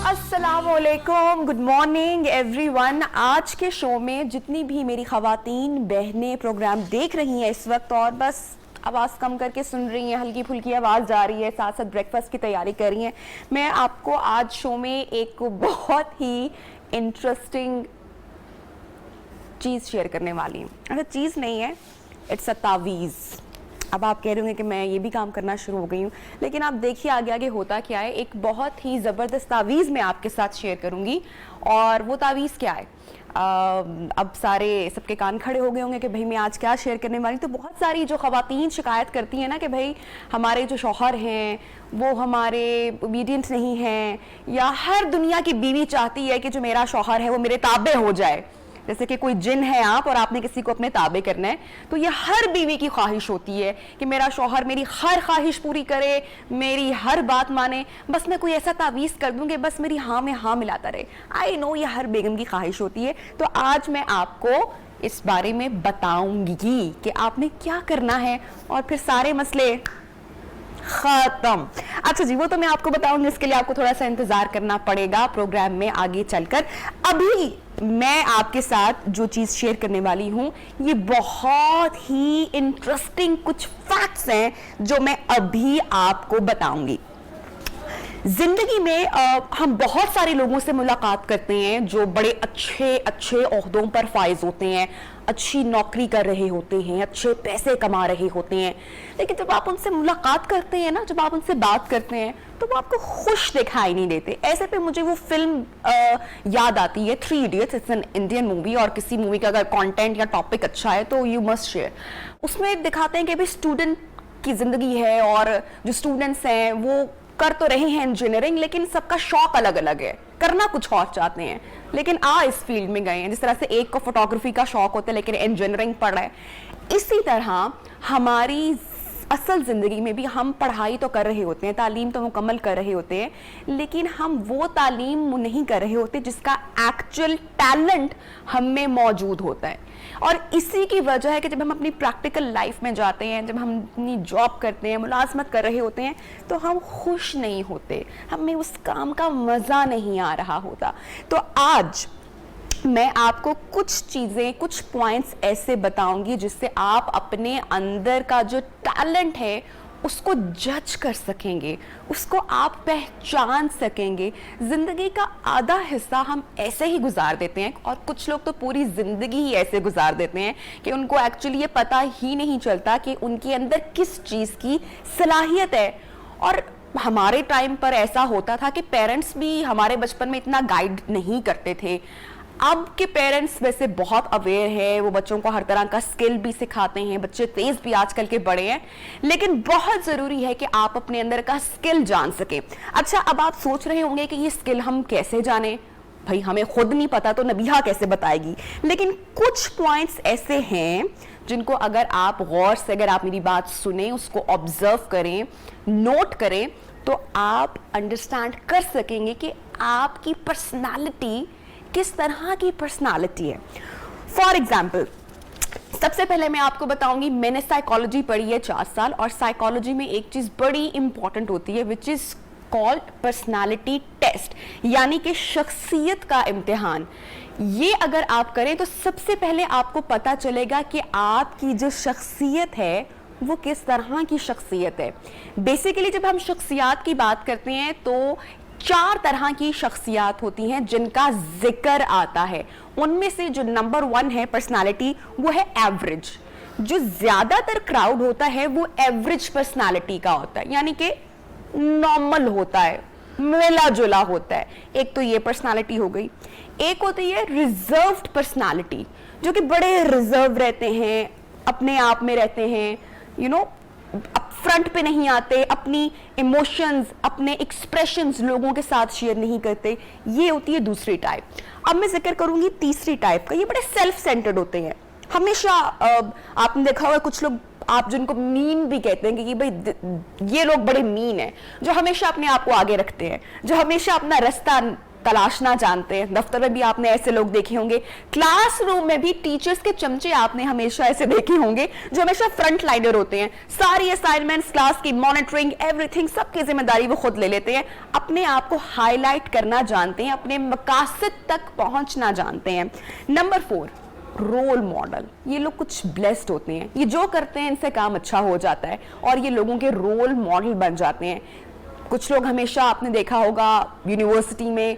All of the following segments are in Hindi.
अस्सलामुअलैकुम, गुड मॉर्निंग एवरीवन। आज के शो में जितनी भी मेरी ख़वातीन बहनें प्रोग्राम देख रही हैं इस वक्त और बस आवाज़ कम करके सुन रही हैं, हल्की फुल्की आवाज़ जा रही है, साथ साथ ब्रेकफास्ट की तैयारी कर रही हैं, मैं आपको आज शो में एक बहुत ही इंटरेस्टिंग चीज़ शेयर करने वाली हूँ। अच्छा, चीज़ नहीं है, इट्स अ तावीज़। अब आप कह रहे होंगे कि मैं ये भी काम करना शुरू हो गई हूँ, लेकिन आप देखिए आगे आगे होता क्या है। एक बहुत ही ज़बरदस्त तावीज़ मैं आपके साथ शेयर करूँगी और वो तावीज़ क्या है। अब सारे सबके कान खड़े हो गए होंगे कि भाई मैं आज क्या शेयर करने वाली। तो बहुत सारी जो ख़वातीन शिकायत करती हैं ना कि भाई हमारे जो शौहर हैं वो हमारे ओबीडियंट नहीं हैं, या हर दुनिया की बीवी चाहती है कि जो मेरा शौहर है वो मेरे ताबे हो जाए। जैसे कि कोई जिन है आप और आपने किसी को अपने ताबे करना है, तो ये हर बीवी की ख्वाहिश होती है कि मेरा शौहर मेरी हर ख्वाहिश पूरी करे, मेरी हर बात माने, बस मैं कोई ऐसा तावीज़ कर दूं कि बस मेरी हाँ में हाँ मिलाता रहे। आई नो ये हर बेगम की ख्वाहिश होती है। तो आज मैं आपको इस बारे में बताऊंगी कि आपने क्या करना है और फिर सारे मसले खत्म। अच्छा जी, वो तो मैं आपको बताऊंगी, इसके लिए आपको थोड़ा सा इंतजार करना पड़ेगा प्रोग्राम में आगे चलकर। अभी मैं आपके साथ जो चीज शेयर करने वाली हूं ये बहुत ही इंटरेस्टिंग कुछ फैक्ट्स हैं जो मैं अभी आपको बताऊंगी। जिंदगी में हम बहुत सारे लोगों से मुलाकात करते हैं जो बड़े अच्छे अच्छे ओहदों पर फाइज होते हैं, अच्छी नौकरी कर रहे होते हैं, अच्छे पैसे कमा रहे होते हैं, लेकिन जब आप उनसे मुलाकात करते हैं ना, जब आप उनसे बात करते हैं तो वो आपको खुश दिखाई नहीं देते। ऐसे पे मुझे वो फिल्म याद आती है, 3 idiots. It's an Indian movie और किसी मूवी का अगर कंटेंट या टॉपिक अच्छा है तो यू मस्ट शेयर। उसमें दिखाते हैं कि भाई स्टूडेंट की जिंदगी है और जो स्टूडेंट्स हैं वो कर तो रहे हैं इंजीनियरिंग, लेकिन सबका शौक अलग अलग है, करना कुछ और चाहते हैं, लेकिन इस फील्ड में गए हैं। जिस तरह से एक को फोटोग्राफी का शौक होता है लेकिन इंजीनियरिंग पढ़ रहा है, इसी तरह हमारी असल ज़िंदगी में भी हम पढ़ाई तो कर रहे होते हैं, तालीम तो मुकम्मल कर रहे होते हैं, लेकिन हम वो तालीम नहीं कर रहे होते जिसका एक्चुअल टैलेंट हम में मौजूद होता है। और इसी की वजह है कि जब हम अपनी प्रैक्टिकल लाइफ में जाते हैं, जब हम अपनी जॉब करते हैं, मुलाजमत कर रहे होते हैं, तो हम खुश नहीं होते, हमें उस काम का मज़ा नहीं आ रहा होता। तो आज मैं आपको कुछ चीज़ें, कुछ पॉइंट्स ऐसे बताऊंगी जिससे आप अपने अंदर का जो टैलेंट है उसको जज कर सकेंगे, उसको आप पहचान सकेंगे। ज़िंदगी का आधा हिस्सा हम ऐसे ही गुजार देते हैं और कुछ लोग तो पूरी ज़िंदगी ही ऐसे गुजार देते हैं कि उनको एक्चुअली ये पता ही नहीं चलता कि उनके अंदर किस चीज़ की सलाहियत है। और हमारे टाइम पर ऐसा होता था कि पेरेंट्स भी हमारे बचपन में इतना गाइड नहीं करते थे। अब के पेरेंट्स वैसे बहुत अवेयर है, वो बच्चों को हर तरह का स्किल भी सिखाते हैं, बच्चे तेज भी आजकल के बड़े हैं, लेकिन बहुत जरूरी है कि आप अपने अंदर का स्किल जान सके। अच्छा, अब आप सोच रहे होंगे कि ये स्किल हम कैसे जाने, भाई हमें खुद नहीं पता तो नबिहा कैसे बताएगी। लेकिन कुछ पॉइंट्स ऐसे हैं जिनको अगर आप गौर से, अगर आप मेरी बात सुने, उसको ऑब्जर्व करें, नोट करें, तो आप अंडरस्टैंड कर सकेंगे कि आपकी पर्सनालिटी किस तरह की पर्सनालिटी है। फॉर एग्जाम्पल, सबसे पहले मैं आपको बताऊंगी, मैंने साइकोलॉजी पढ़ी है 4 साल, और साइकोलॉजी में एक चीज बड़ी इंपॉर्टेंट होती है which is called personality test, यानी कि शख्सियत का इम्तिहान। ये अगर आप करें तो सबसे पहले आपको पता चलेगा कि आपकी जो शख्सियत है वो किस तरह की शख्सियत है। बेसिकली जब हम शख्सियत की बात करते हैं तो 4 तरह की शख्सियत होती हैं जिनका जिक्र आता है। उनमें से जो नंबर 1 है पर्सनालिटी, वो है एवरेज। जो ज्यादातर क्राउड होता है वो एवरेज पर्सनालिटी का होता है, यानी कि नॉर्मल होता है, मिला जुला होता है। एक तो ये पर्सनालिटी हो गई। एक होती है रिजर्व्ड पर्सनालिटी, जो कि बड़े रिजर्व रहते हैं, अपने आप में रहते हैं, यू नो, फ्रंट पे नहीं आते, अपनी इमोशंस, अपने एक्सप्रेशंस लोगों के साथ शेयर नहीं करते। ये होती है दूसरी टाइप। अब मैं जिक्र करूंगी तीसरी टाइप का। ये बड़े सेल्फ सेंटर्ड होते हैं हमेशा। आपने देखा होगा कुछ लोग, आप जिनको मीन भी कहते हैं कि भाई ये लोग बड़े मीन हैं, जो हमेशा अपने आप को आगे रखते हैं, जो हमेशा अपना रास्ता तलाशना जानते हैं। दफ्तर में भी आपने ऐसे लोग देखे होंगे, क्लासरूम में भी टीचर्स के चमचे आपने हमेशा ऐसे देखे होंगे जो हमेशा फ्रंट लाइनर होते हैं। सारी असाइनमेंट्स, क्लास की मॉनिटरिंग, एवरीथिंग, सबकी जिम्मेदारी वो खुद ले लेते हैं। अपने आप को हाईलाइट करना जानते हैं, अपने मकासद तक पहुंचना जानते हैं। Number 4, role model. ये लोग कुछ ब्लेस्ड होते हैं, ये जो करते हैं इनसे काम अच्छा हो जाता है और ये लोगों के रोल मॉडल बन जाते हैं। कुछ लोग हमेशा आपने देखा होगा यूनिवर्सिटी में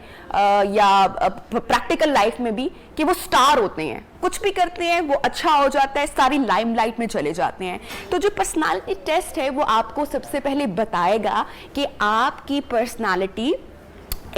या प्रैक्टिकल लाइफ में भी कि वो स्टार होते हैं, कुछ भी करते हैं वो अच्छा हो जाता है, सारी लाइमलाइट में चले जाते हैं। तो जो पर्सनालिटी टेस्ट है वो आपको सबसे पहले बताएगा कि आपकी पर्सनालिटी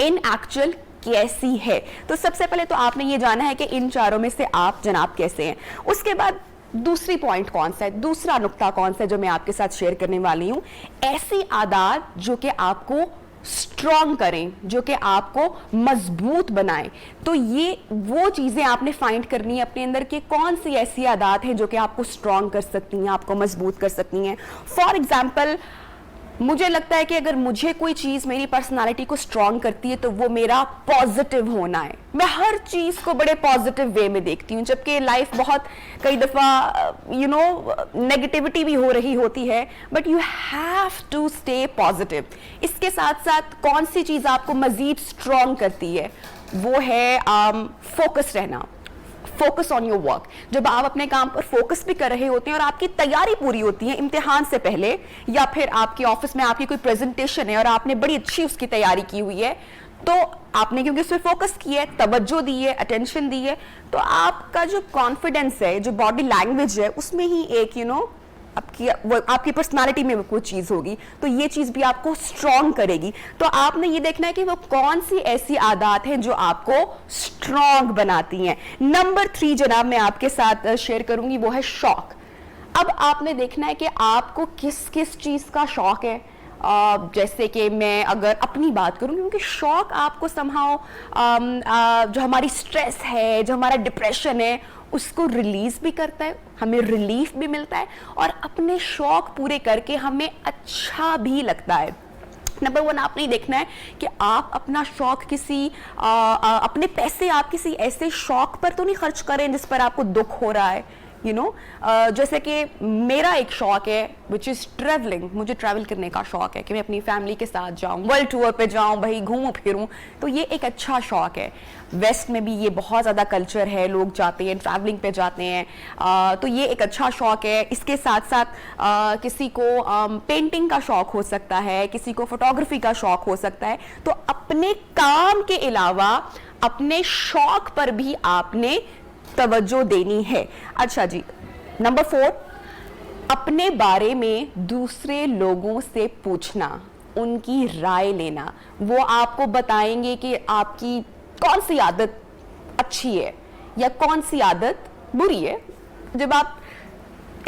इन एक्चुअल कैसी है। तो सबसे पहले तो आपने ये जाना है कि इन चारों में से आप जनाब कैसे हैं। उसके बाद दूसरी पॉइंट कौन सा है, दूसरा नुक्ता कौन सा है जो मैं आपके साथ शेयर करने वाली हूं। ऐसी आदत जो कि आपको स्ट्रॉन्ग करें, जो कि आपको मजबूत बनाएं। तो ये वो चीजें आपने फाइंड करनी है अपने अंदर कि कौन सी ऐसी आदत है जो कि आपको स्ट्रॉन्ग कर सकती हैं, आपको मजबूत कर सकती हैं। फॉर एग्जाम्पल, मुझे लगता है कि अगर मुझे कोई चीज मेरी पर्सनालिटी को स्ट्रॉन्ग करती है तो वो मेरा पॉजिटिव होना है। मैं हर चीज को बड़े पॉजिटिव वे में देखती हूँ, जबकि लाइफ बहुत कई दफा नेगेटिविटी भी हो रही होती है, but you have to stay positive. इसके साथ साथ कौन सी चीज आपको मजीद स्ट्रॉन्ग करती है, वो है फोकस रहना, फोकस ऑन योर वर्क। जब आप अपने काम पर फोकस भी कर रहे होते हैं और आपकी तैयारी पूरी होती है इम्तिहान से पहले, या फिर आपके ऑफिस में आपकी कोई प्रेजेंटेशन है और आपने बड़ी अच्छी उसकी तैयारी की हुई है, तो आपने क्योंकि उस पर फोकस किया है, तवज्जो दी है, अटेंशन दी है, तो आपका जो कॉन्फिडेंस है, जो बॉडी लैंग्वेज है, उसमें ही एक आपकी पर्सनालिटी में कोई चीज होगी, तो ये चीज भी आपको स्ट्रॉन्ग करेगी। तो आपने ये देखना है कि वो कौन सी ऐसी आदत है जो आपको स्ट्रॉन्ग बनाती हैं। नंबर 3 जनाब मैं आपके साथ शेयर करूंगी, वो है शौक। अब आपने देखना है कि आपको किस किस चीज का शौक है। जैसे कि मैं अगर अपनी बात करूं, क्योंकि शौक आपको समहाउ जो हमारी स्ट्रेस है, जो हमारा डिप्रेशन है, उसको रिलीज भी करता है, हमें रिलीफ भी मिलता है और अपने शौक पूरे करके हमें अच्छा भी लगता है। नंबर 1 आपने देखना है कि आप अपना शौक अपने पैसे आप किसी ऐसे शौक पर तो नहीं खर्च करें जिस पर आपको दुख हो रहा है। जैसे कि मेरा एक शौक है विच इज़ ट्रैवलिंग। मुझे ट्रैवल करने का शौक है कि मैं अपनी फैमिली के साथ जाऊं, वर्ल्ड टूर पे जाऊं, भाई घूमूं फिरूं, तो ये एक अच्छा शौक है। वेस्ट में भी ये बहुत ज़्यादा कल्चर है, लोग जाते हैं ट्रैवलिंग पे जाते हैं, तो ये एक अच्छा शौक है। इसके साथ साथ किसी को पेंटिंग का शौक हो सकता है, किसी को फोटोग्राफी का शौक हो सकता है। तो अपने काम के अलावा अपने शौक पर भी आपने तवज्जो देनी है। अच्छा जी, नंबर 4, अपने बारे में दूसरे लोगों से पूछना, उनकी राय लेना। वो आपको बताएंगे कि आपकी कौन सी आदत अच्छी है या कौन सी आदत बुरी है। जब आप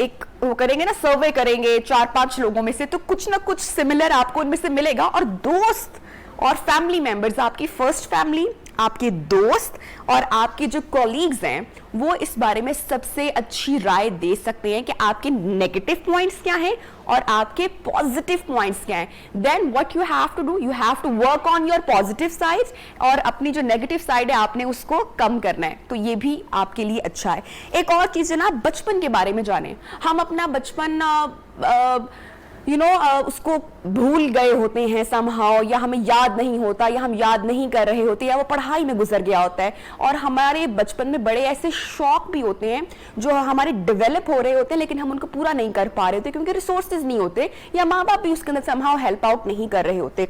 एक वो करेंगे ना, सर्वे करेंगे 4-5 लोगों में से, तो कुछ ना कुछ सिमिलर आपको उनमें से मिलेगा। और दोस्त और फैमिली मेंबर्स, आपकी फर्स्ट फैमिली, आपके दोस्त और आपके जो कॉलीग्स हैं, वो इस बारे में सबसे अच्छी राय दे सकते हैं कि आपके नेगेटिव पॉइंट्स क्या हैं और आपके पॉजिटिव पॉइंट्स क्या हैं। Then what you have to do, you have to work on your positive side, और अपनी जो नेगेटिव साइड है आपने उसको कम करना है। तो ये भी आपके लिए अच्छा है। एक और चीज है ना, बचपन के बारे में जाने। हम अपना बचपन उसको भूल गए होते हैं समहाउ, या हमें याद नहीं होता, या हम याद नहीं कर रहे होते, या वो पढ़ाई में गुजर गया होता है। और हमारे बचपन में बड़े ऐसे शौक भी होते हैं जो हमारे डेवलप हो रहे होते हैं, लेकिन हम उनको पूरा नहीं कर पा रहे होते क्योंकि रिसोर्सेज नहीं होते, या माँ बाप भी उसके अंदर समहाउ हेल्प आउट नहीं कर रहे होते।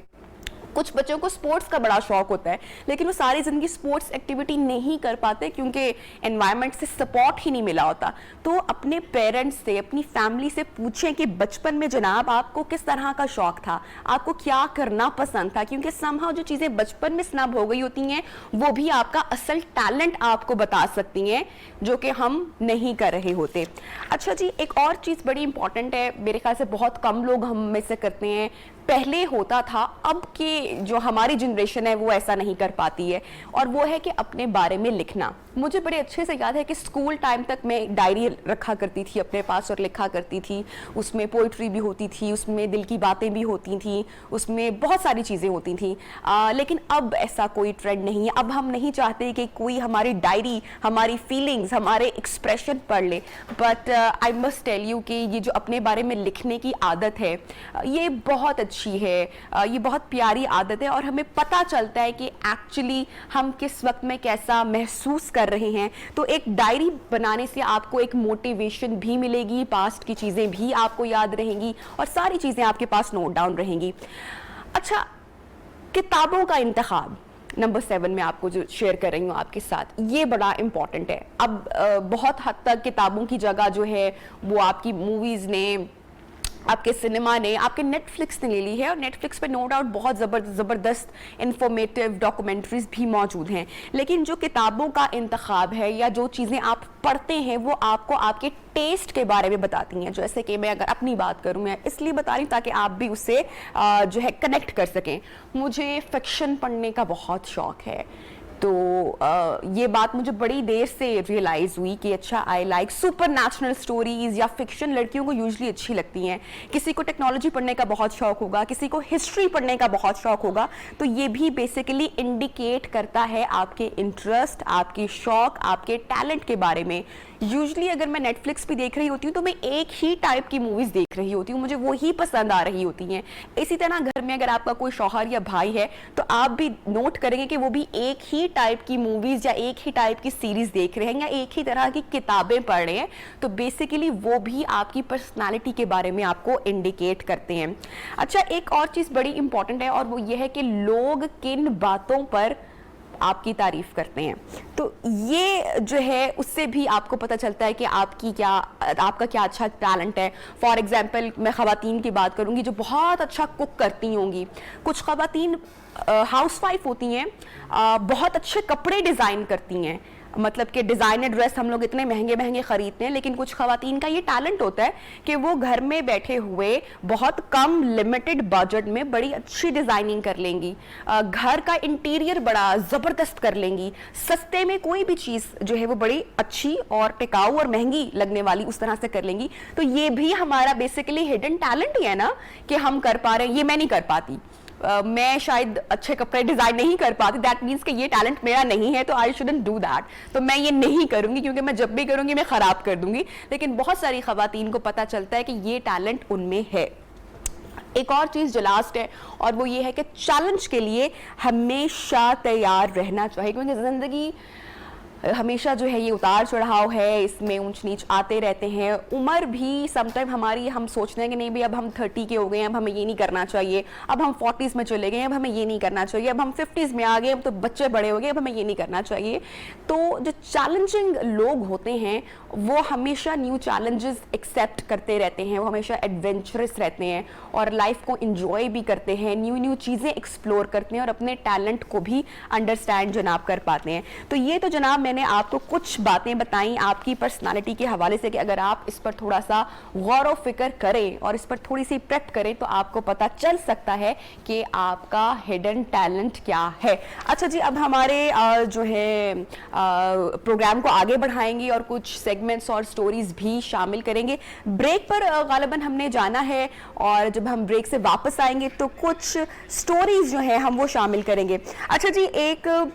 कुछ बच्चों को स्पोर्ट्स का बड़ा शौक होता है, लेकिन वो सारी जिंदगी स्पोर्ट्स एक्टिविटी नहीं कर पाते क्योंकि एनवायरनमेंट से सपोर्ट ही नहीं मिला होता। तो अपने पेरेंट्स से, अपनी फैमिली से पूछें कि बचपन में जनाब आपको किस तरह का शौक था, आपको क्या करना पसंद था, क्योंकि समहाउ जो चीजें बचपन में स्नब हो गई होती हैं वो भी आपका असल टैलेंट आपको बता सकती हैं, जो कि हम नहीं कर रहे होते। अच्छा जी, एक और चीज बड़ी इंपॉर्टेंट है, मेरे ख्याल से बहुत कम लोग हम में से करते हैं। पहले होता था, अब के जो हमारी जनरेशन है वो ऐसा नहीं कर पाती है, और वो है कि अपने बारे में लिखना। मुझे बड़े अच्छे से याद है कि स्कूल टाइम तक मैं डायरी रखा करती थी अपने पास और लिखा करती थी। उसमें पोइट्री भी होती थी, उसमें दिल की बातें भी होती थी, उसमें बहुत सारी चीज़ें होती थी। लेकिन अब ऐसा कोई ट्रेंड नहीं है। अब हम नहीं चाहते कि कोई हमारी डायरी, हमारी फीलिंग्स, हमारे एक्सप्रेशन पढ़ ले। But I must tell you कि ये जो अपने बारे में लिखने की आदत है, ये बहुत अच्छी है, ये बहुत प्यारी आदत है, और हमें पता चलता है कि एक्चुअली हम किस वक्त में कैसा महसूस कर रहे हैं। तो एक डायरी बनाने से आपको एक मोटिवेशन भी मिलेगी, पास्ट की चीज़ें भी आपको याद रहेंगी, और सारी चीज़ें आपके पास नोट डाउन रहेंगी। अच्छा, किताबों का इंतखाब नंबर 7 में आपको जो शेयर कर रही हूँ आपके साथ, ये बड़ा इंपॉर्टेंट है। अब बहुत हद तक किताबों की जगह जो है वो आपकी मूवीज़ ने, आपके सिनेमा ने, आपके नेटफ्लिक्स ने ले ली है, और नेटफ्लिक्स पे नो डाउट बहुत ज़बरदस्त इंफॉर्मेटिव डॉक्यूमेंट्रीज भी मौजूद हैं। लेकिन जो किताबों का इंतखाब है या जो चीज़ें आप पढ़ते हैं वो आपको आपके टेस्ट के बारे में बताती हैं। जैसे कि मैं अगर अपनी बात करूं, मैं इसलिए बता रही हूँ ताकि आप भी उससे जो है कनेक्ट कर सकें। मुझे फिक्शन पढ़ने का बहुत शौक है, तो ये बात मुझे बड़ी देर से रियलाइज़ हुई कि अच्छा, I like super natural stories या फिक्शन लड़कियों को यूजली अच्छी लगती हैं। किसी को टेक्नोलॉजी पढ़ने का बहुत शौक होगा, किसी को हिस्ट्री पढ़ने का बहुत शौक होगा। तो ये भी बेसिकली इंडिकेट करता है आपके इंटरेस्ट, आपके शौक, आपके टैलेंट के बारे में। यूजली अगर मैं नेटफ्लिक्स भी देख रही होती हूँ तो मैं एक ही टाइप की मूवीज़ देख रही होती हूँ, मुझे वो ही पसंद आ रही होती हैं। इसी तरह घर में अगर आपका कोई शौहर या भाई है तो आप भी नोट करेंगे कि वो भी एक ही टाइप की मूवीज़ या एक ही टाइप की सीरीज़ देख रहे हैं या एक ही तरह की किताबें पढ़ रहे हैं। तो बेसिकली वो भी आपकी पर्सनालिटी के बारे में आपको इंडिकेट करते हैं। अच्छा, एक और चीज़ बड़ी इंपॉर्टेंट है, और वो ये है कि लोग किन बातों पर आपकी तारीफ करते हैं। तो ये जो है उससे भी आपको पता चलता है कि आपका क्या अच्छा टैलेंट है। फॉर एग्जांपल, मैं ख़वातीन की बात करूंगी जो बहुत अच्छा कुक करती होंगी। कुछ ख़वातीन हाउसवाइफ होती हैं, बहुत अच्छे कपड़े डिज़ाइन करती हैं, मतलब कि डिज़ाइनर ड्रेस हम लोग इतने महंगे महंगे खरीदते हैं। लेकिन कुछ ख़वातीन का ये टैलेंट होता है कि वो घर में बैठे हुए बहुत कम लिमिटेड बजट में बड़ी अच्छी डिज़ाइनिंग कर लेंगी, घर का इंटीरियर बड़ा ज़बरदस्त कर लेंगी, सस्ते में कोई भी चीज़ जो है वो बड़ी अच्छी और टिकाऊ और महंगी लगने वाली उस तरह से कर लेंगी। तो ये भी हमारा बेसिकली हिडन टैलेंट ही है ना, कि हम कर पा रहे हैं। ये मैं नहीं कर पाती, मैं शायद अच्छे कपड़े डिजाइन नहीं कर पाती, दैट मीन्स कि ये टैलेंट मेरा नहीं है, तो आई शुडंट डू दैट। तो मैं ये नहीं करूंगी, क्योंकि मैं जब भी करूंगी मैं खराब कर दूंगी। लेकिन बहुत सारी खवातीन को पता चलता है कि ये टैलेंट उनमें है। एक और चीज़ जो लास्ट है, और वो ये है कि चैलेंज के लिए हमेशा तैयार रहना चाहिए, क्योंकि ज़िंदगी हमेशा जो है ये उतार चढ़ाव है, इसमें ऊंच नीच आते रहते हैं। उम्र भी समटाइम हमारी, हम सोचते हैं कि नहीं भाई अब हम 30 के हो गए हैं, अब हमें ये नहीं करना चाहिए, अब हम 40s में चले गए हैं, अब हमें ये नहीं करना चाहिए, अब हम 50s में आ गए, अब तो बच्चे बड़े हो गए, अब हमें ये नहीं करना चाहिए। तो जो चैलेंजिंग लोग होते हैं वो हमेशा न्यू चैलेंजेस एक्सेप्ट करते रहते हैं, वो हमेशा एडवेंचरस रहते हैं और लाइफ को इंजॉय भी करते हैं, न्यू चीज़ें एक्सप्लोर करते हैं और अपने टैलेंट को भी अंडरस्टैंड जनाब कर पाते हैं। तो ये तो जनाब मैंने आपको कुछ बातें बताई आपकी पर्सनालिटी के हवाले से कि अगर आप इस पर थोड़ा सा गौर व फिक्र करें और इस पर थोड़ी सी प्रेप करें तो आपको पता चल सकता है कि आपका हिडन टैलेंट क्या है। अच्छा जी, अब हमारे जो है प्रोग्राम को आगे बढ़ाएंगे और कुछ सेगमेंट्स और स्टोरीज भी शामिल करेंगे। ब्रेक पर गालिबन हमने जाना है और जब हम ब्रेक से वापस आएंगे तो कुछ स्टोरीज जो है हम वो शामिल करेंगे। अच्छा जी, एक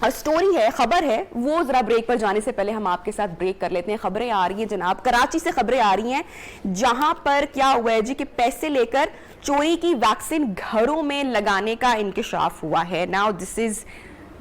स्टोरी है, खबर है, वो जरा ब्रेक पर जाने से पहले हम आपके साथ ब्रेक कर लेते हैं। खबरें आ रही हैं जनाब, कराची से खबरें आ रही हैं जहां पर क्या हुआ है जी कि पैसे लेकर चोरी की वैक्सीन घरों में लगाने का इंकशाफ हुआ है। नाउ दिस इज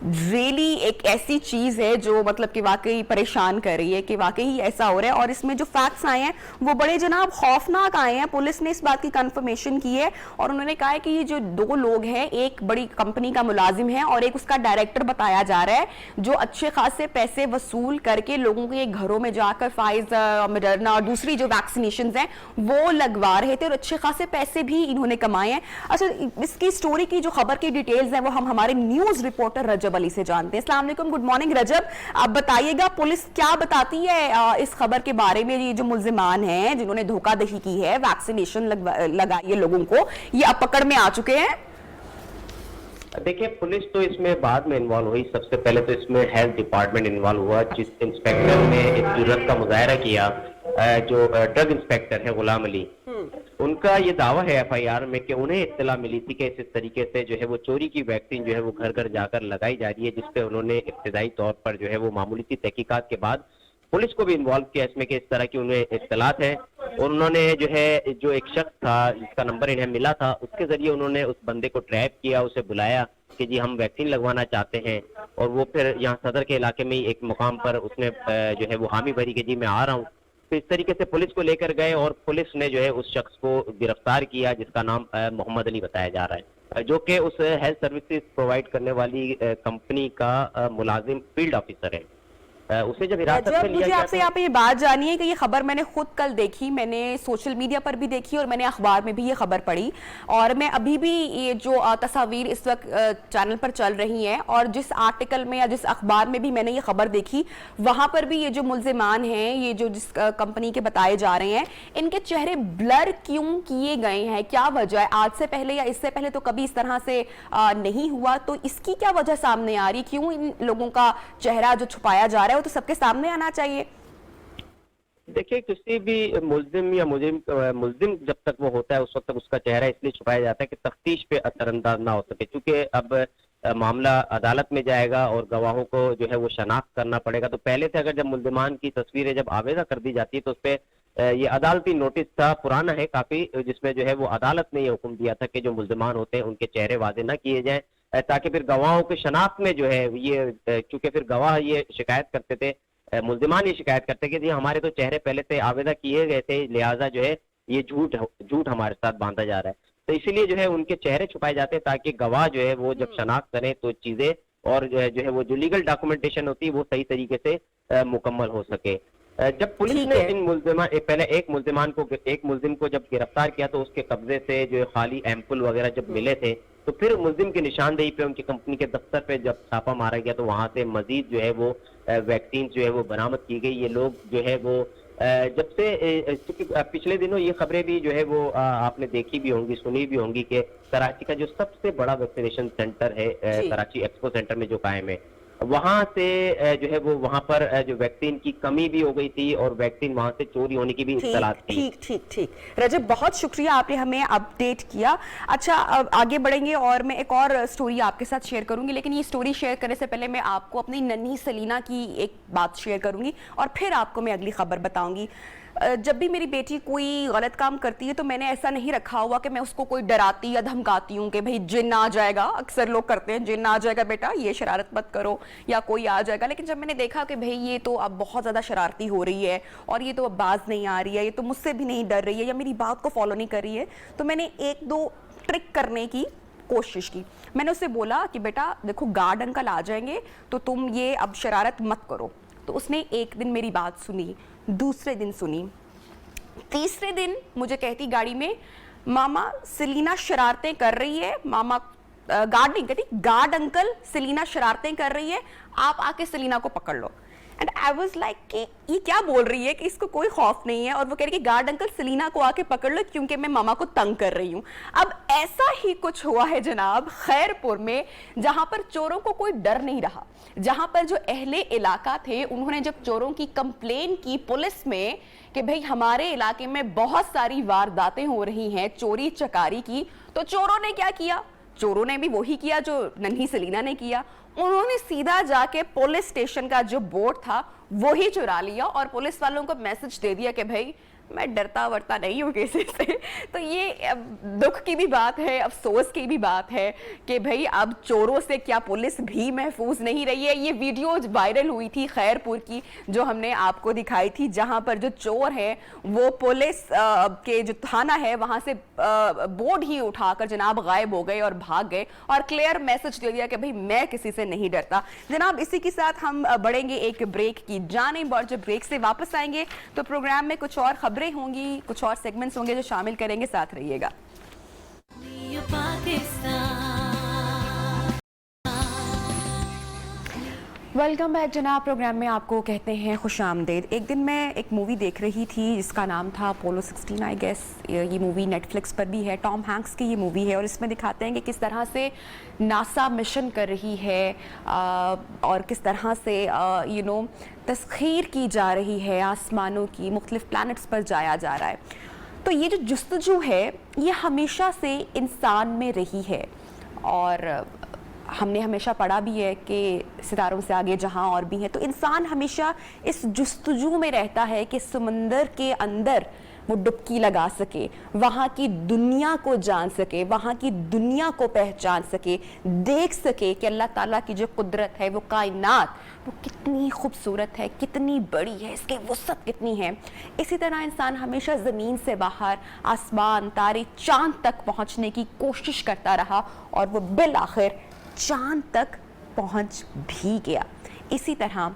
रियली एक ऐसी चीज़ है जो मतलब कि वाकई परेशान कर रही है कि वाकई ऐसा हो रहा है। और इसमें जो फैक्ट्स आए हैं वो बड़े जनाब खौफनाक आए हैं। पुलिस ने इस बात की कंफर्मेशन की है और उन्होंने कहा है कि ये जो दो लोग हैं, एक बड़ी कंपनी का मुलाजिम है और एक उसका डायरेक्टर बताया जा रहा है, जो अच्छे खासे पैसे वसूल करके लोगों के घरों में जाकर फाइजर, मॉडर्ना और दूसरी जो वैक्सीनेशन हैं वो लगवा रहे थे और अच्छे खासे पैसे भी इन्होंने कमाए हैं। अच्छा, इसकी स्टोरी की जो खबर की डिटेल्स हैं वो हम हमारे न्यूज रिपोर्टर रजब अली से जानते हैं। अस्सलाम वालेकुम, गुड मॉर्निंग रजब, आप बताइएगा पुलिस क्या बताती है इस खबर के बारे में। ये जो मुल्जिमान हैं जिन्होंने धोखाधड़ी की है, वैक्सीनेशन लगाई है लोगों को, ये अब पकड़ में आ चुके हैं? देखिए, पुलिस तो इसमें बाद में इन्वॉल्व हुई। सबसे पहले तो इसमें हेल्थ डिपार्टमेंट इन्वॉल्व हुआ, जिस इंस्पेक्टर ने एक जुर्रत का मुजाहरा किया, जो ड्रग इंस्पेक्टर है गुलाम अली, उनका ये दावा है एफआईआर में कि उन्हें इत्तला मिली थी कि इस तरीके से जो है वो चोरी की वैक्सीन जो है वो घर घर जाकर लगाई जा रही है, जिसपे उन्होंने इब्तिदाई तौर पर जो है वो मामूली सी तहकीकात के बाद पुलिस को भी इन्वॉल्व किया इसमें कि इस तरह की उन्हें इत्तलात है। और उन्होंने जो है जो एक शख्स था जिसका नंबर इन्हें मिला था, उसके जरिए उन्होंने उस बंदे को ट्रैप किया, उसे बुलाया कि जी हम वैक्सीन लगवाना चाहते हैं। और वो फिर यहाँ सदर के इलाके में ही एक मुकाम पर उसने जो है वो हामी भरी कि जी मैं आ रहा हूँ। तो इस तरीके से पुलिस को लेकर गए और पुलिस ने जो है उस शख्स को गिरफ्तार किया, जिसका नाम मोहम्मद अली बताया जा रहा है, जो कि उस हेल्थ सर्विसेज प्रोवाइड करने वाली कंपनी का मुलाजिम फील्ड ऑफिसर है। उसे जब हिरासत में लिया मुझे गया आपसे यहाँ पे ये बात जाननी है कि ये खबर मैंने खुद कल देखी, मैंने सोशल मीडिया पर भी देखी और मैंने अखबार में भी ये खबर पढ़ी, और मैं अभी भी ये जो तस्वीर इस वक्त चैनल पर चल रही हैं और जिस आर्टिकल में या जिस अखबार में भी मैंने ये खबर देखी, वहां पर भी ये जो मुल्जिमान हैं, ये जो जिस कंपनी के बताए जा रहे हैं, इनके चेहरे ब्लर क्यों किए गए हैं? क्या वजह है? आज से पहले या इससे पहले तो कभी इस तरह से नहीं हुआ, तो इसकी क्या वजह सामने आ रही? क्यों इन लोगों का चेहरा जो छुपाया जा रहा है वो तो सबके सामने आना चाहिए। देखिए, किसी भी मुल्जिम या मुल्जिम जब तक वो होता है उस वक्त तक उसका चेहरा इसलिए छुपाया जाता है कि तफ्तीश पे असरअंदाज ना हो सके, क्योंकि अब मामला अदालत में जाएगा और गवाहों को जो है वो शनाख्त करना पड़ेगा। तो पहले से अगर जब मुल्जिमान की तस्वीरें जब आवेजा कर दी जाती है तो उस पर ये अदालती नोटिस था, पुराना है काफी, जिसमें जो है वो अदालत ने ये हुक्म दिया था कि जो मुल्जिमान होते हैं उनके चेहरे वाजे ना किए जाएं, ताकि फिर गवाहों के शनाख्त में जो है ये, क्योंकि फिर गवाह ये शिकायत करते थे, मुल्जिमान ये शिकायत करते कि जी हमारे तो चेहरे पहले से आवेदा किए गए थे, लिहाजा जो है ये झूठ हमारे साथ बांधा जा रहा है। तो इसीलिए जो है उनके चेहरे छुपाए जाते हैं ताकि गवाह जो है वो जब शनाख्त करें तो चीजें और जो है वो जो लीगल डॉक्यूमेंटेशन होती है वो सही तरीके से मुकम्मल हो सके। जब पुलिस ने इन पहले एक मुल्जिम को जब गिरफ्तार किया तो उसके कब्जे से जो खाली एम्पुल वगैरह जब मिले थे, तो फिर मुल्जिम की निशानदेही पे उनकी कंपनी के दफ्तर पे जब छापा मारा गया तो वहां से मजीद जो है वो वैक्सीन जो है वो बरामद की गई। ये लोग जो है वो जब से पिछले दिनों ये खबरें भी जो है वो आपने देखी भी होंगी, सुनी भी होंगी कि कराची का जो सबसे बड़ा वैक्सीनेशन सेंटर है कराची एक्सपो सेंटर में जो कायम है, वहां से जो है वो वहां पर जो वैक्सीन की कमी भी हो गई थी और वैक्सीन वहां से चोरी होने की भी इत्तलात थी। ठीक रजब, बहुत शुक्रिया, आपने हमें अपडेट किया। अच्छा, अब आगे बढ़ेंगे और मैं एक और स्टोरी आपके साथ शेयर करूंगी, लेकिन ये स्टोरी शेयर करने से पहले मैं आपको अपनी नन्ही सलीना की एक बात शेयर करूंगी और फिर आपको मैं अगली खबर बताऊंगी। जब भी मेरी बेटी कोई गलत काम करती है तो मैंने ऐसा नहीं रखा हुआ कि मैं उसको कोई डराती या धमकाती हूँ कि भाई जिन आ जाएगा, अक्सर लोग करते हैं, जिन आ जाएगा बेटा, ये शरारत मत करो, या कोई आ जाएगा। लेकिन जब मैंने देखा कि भाई ये तो अब बहुत ज़्यादा शरारती हो रही है और ये तो अब बाज नहीं आ रही है, ये तो मुझसे भी नहीं डर रही है या मेरी बात को फॉलो नहीं कर रही है, तो मैंने एक दो ट्रिक करने की कोशिश की। मैंने उससे बोला कि बेटा देखो, गार्ड अंकल आ जाएंगे तो तुम ये अब शरारत मत करो। तो उसने एक दिन मेरी बात सुनी, दूसरे दिन सुनी, तीसरे दिन मुझे कहती गाड़ी में, मामा सेलिना शरारतें कर रही है, मामा गार्ड नहीं कहती, गार्ड अंकल सेलिना शरारतें कर रही है, आप आके सेलिना को पकड़ लो। एंड आई वाज लाइक कि ये क्या बोल रही है कि इसको कोई खौफ नहीं है, और वो कह रही कि गार्ड अंकल सेलिना को आके पकड़ लो क्योंकि मैं मामा को तंग कर रही हूँ। अब ऐसा ही कुछ हुआ है जनाब खैरपुर में, जहां पर चोरों को कोई डर नहीं रहा, जहां पर जो अहले इलाका थे उन्होंने जब चोरों की कंप्लेन की पुलिस में कि भाई हमारे इलाके में बहुत सारी वारदातें हो रही हैं चोरी चकारी की, तो चोरों ने क्या किया? चोरों ने भी वही किया जो नन्ही सेलिना ने किया। उन्होंने सीधा जाके पुलिस स्टेशन का जो बोर्ड था वही चुरा लिया और पुलिस वालों को मैसेज दे दिया कि भाई मैं डरता वरता नहीं हूँ किसी से। तो ये दुख की भी बात है, अफसोस की भी बात है कि भाई अब चोरों से क्या पुलिस भी महफूज नहीं रही है। ये वीडियो वायरल हुई थी खैरपुर की जो हमने आपको दिखाई थी, जहां पर जो चोर है वो पुलिस के जो थाना है वहां से बोर्ड ही उठाकर जनाब गायब हो गए और भाग गए और क्लियर मैसेज दे दिया कि भाई मैं किसी से नहीं डरता। जनाब इसी के साथ हम बढ़ेंगे एक ब्रेक की जानिब, और जब ब्रेक से वापस आएंगे तो प्रोग्राम में कुछ और खबरें होंगी, कुछ और सेगमेंट्स होंगे जो शामिल करेंगे, साथ रहिएगा। वेलकम बैक जनाब। प्रोग्राम में आपको कहते हैं खुश आमदेद। एक दिन मैं एक मूवी देख रही थी जिसका नाम था अपोलो 16 आई गेस। ये मूवी नेटफ्लिक्स पर भी है, टॉम हैंक्स की ये मूवी है और इसमें दिखाते हैं कि किस तरह से नासा मिशन कर रही है और किस तरह से तस्खीर की जा रही है आसमानों की, मुख्तलिफ प्लैनेट्स पर जाया जा रहा है। तो ये जो जुस्तजू है ये हमेशा से इंसान में रही है और हमने हमेशा पढ़ा भी है कि सितारों से आगे जहां और भी हैं। तो इंसान हमेशा इस जुस्तजू में रहता है कि समंदर के अंदर वो डुबकी लगा सके, वहाँ की दुनिया को जान सके, वहाँ की दुनिया को पहचान सके, देख सके कि अल्लाह ताला की जो कुदरत है, वो कायनात वो कितनी खूबसूरत है, कितनी बड़ी है, इसकी वुसअत कितनी है। इसी तरह इंसान हमेशा ज़मीन से बाहर आसमान, तारे, चाँद तक पहुँचने की कोशिश करता रहा और वो बिल आखिर चांद तक पहुंच भी गया। इसी तरह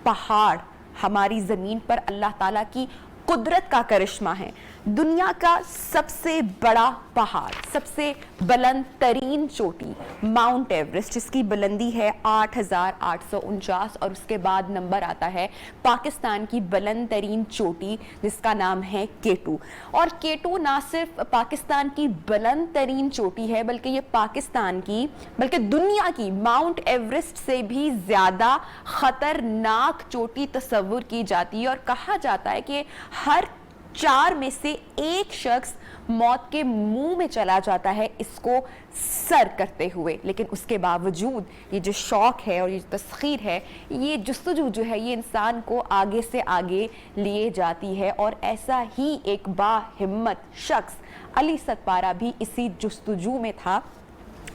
पहाड़ हमारी ज़मीन पर अल्लाह ताला की कुदरत का करिश्मा है। दुनिया का सबसे बड़ा पहाड़, सबसे बुलंद तरीन चोटी माउंट एवरेस्ट, जिसकी बुलंदी है 8,849 और उसके बाद नंबर आता है पाकिस्तान की बुलंद तरीन चोटी जिसका नाम है केटू। और केटू ना सिर्फ पाकिस्तान की बुलंद तरीन चोटी है बल्कि ये पाकिस्तान की बल्कि दुनिया की माउंट एवरेस्ट से भी ज़्यादा ख़तरनाक चोटी तस्वुर की जाती है और कहा जाता है कि हर 4 में से एक शख्स मौत के मुंह में चला जाता है इसको सर करते हुए। लेकिन उसके बावजूद ये जो शौक है और ये तस्खीर है, ये जुस्तजू जो है, ये इंसान को आगे से आगे लिए जाती है। और ऐसा ही एक बाहिम्मत शख्स अली सतपारा भी इसी जुस्तजू में था।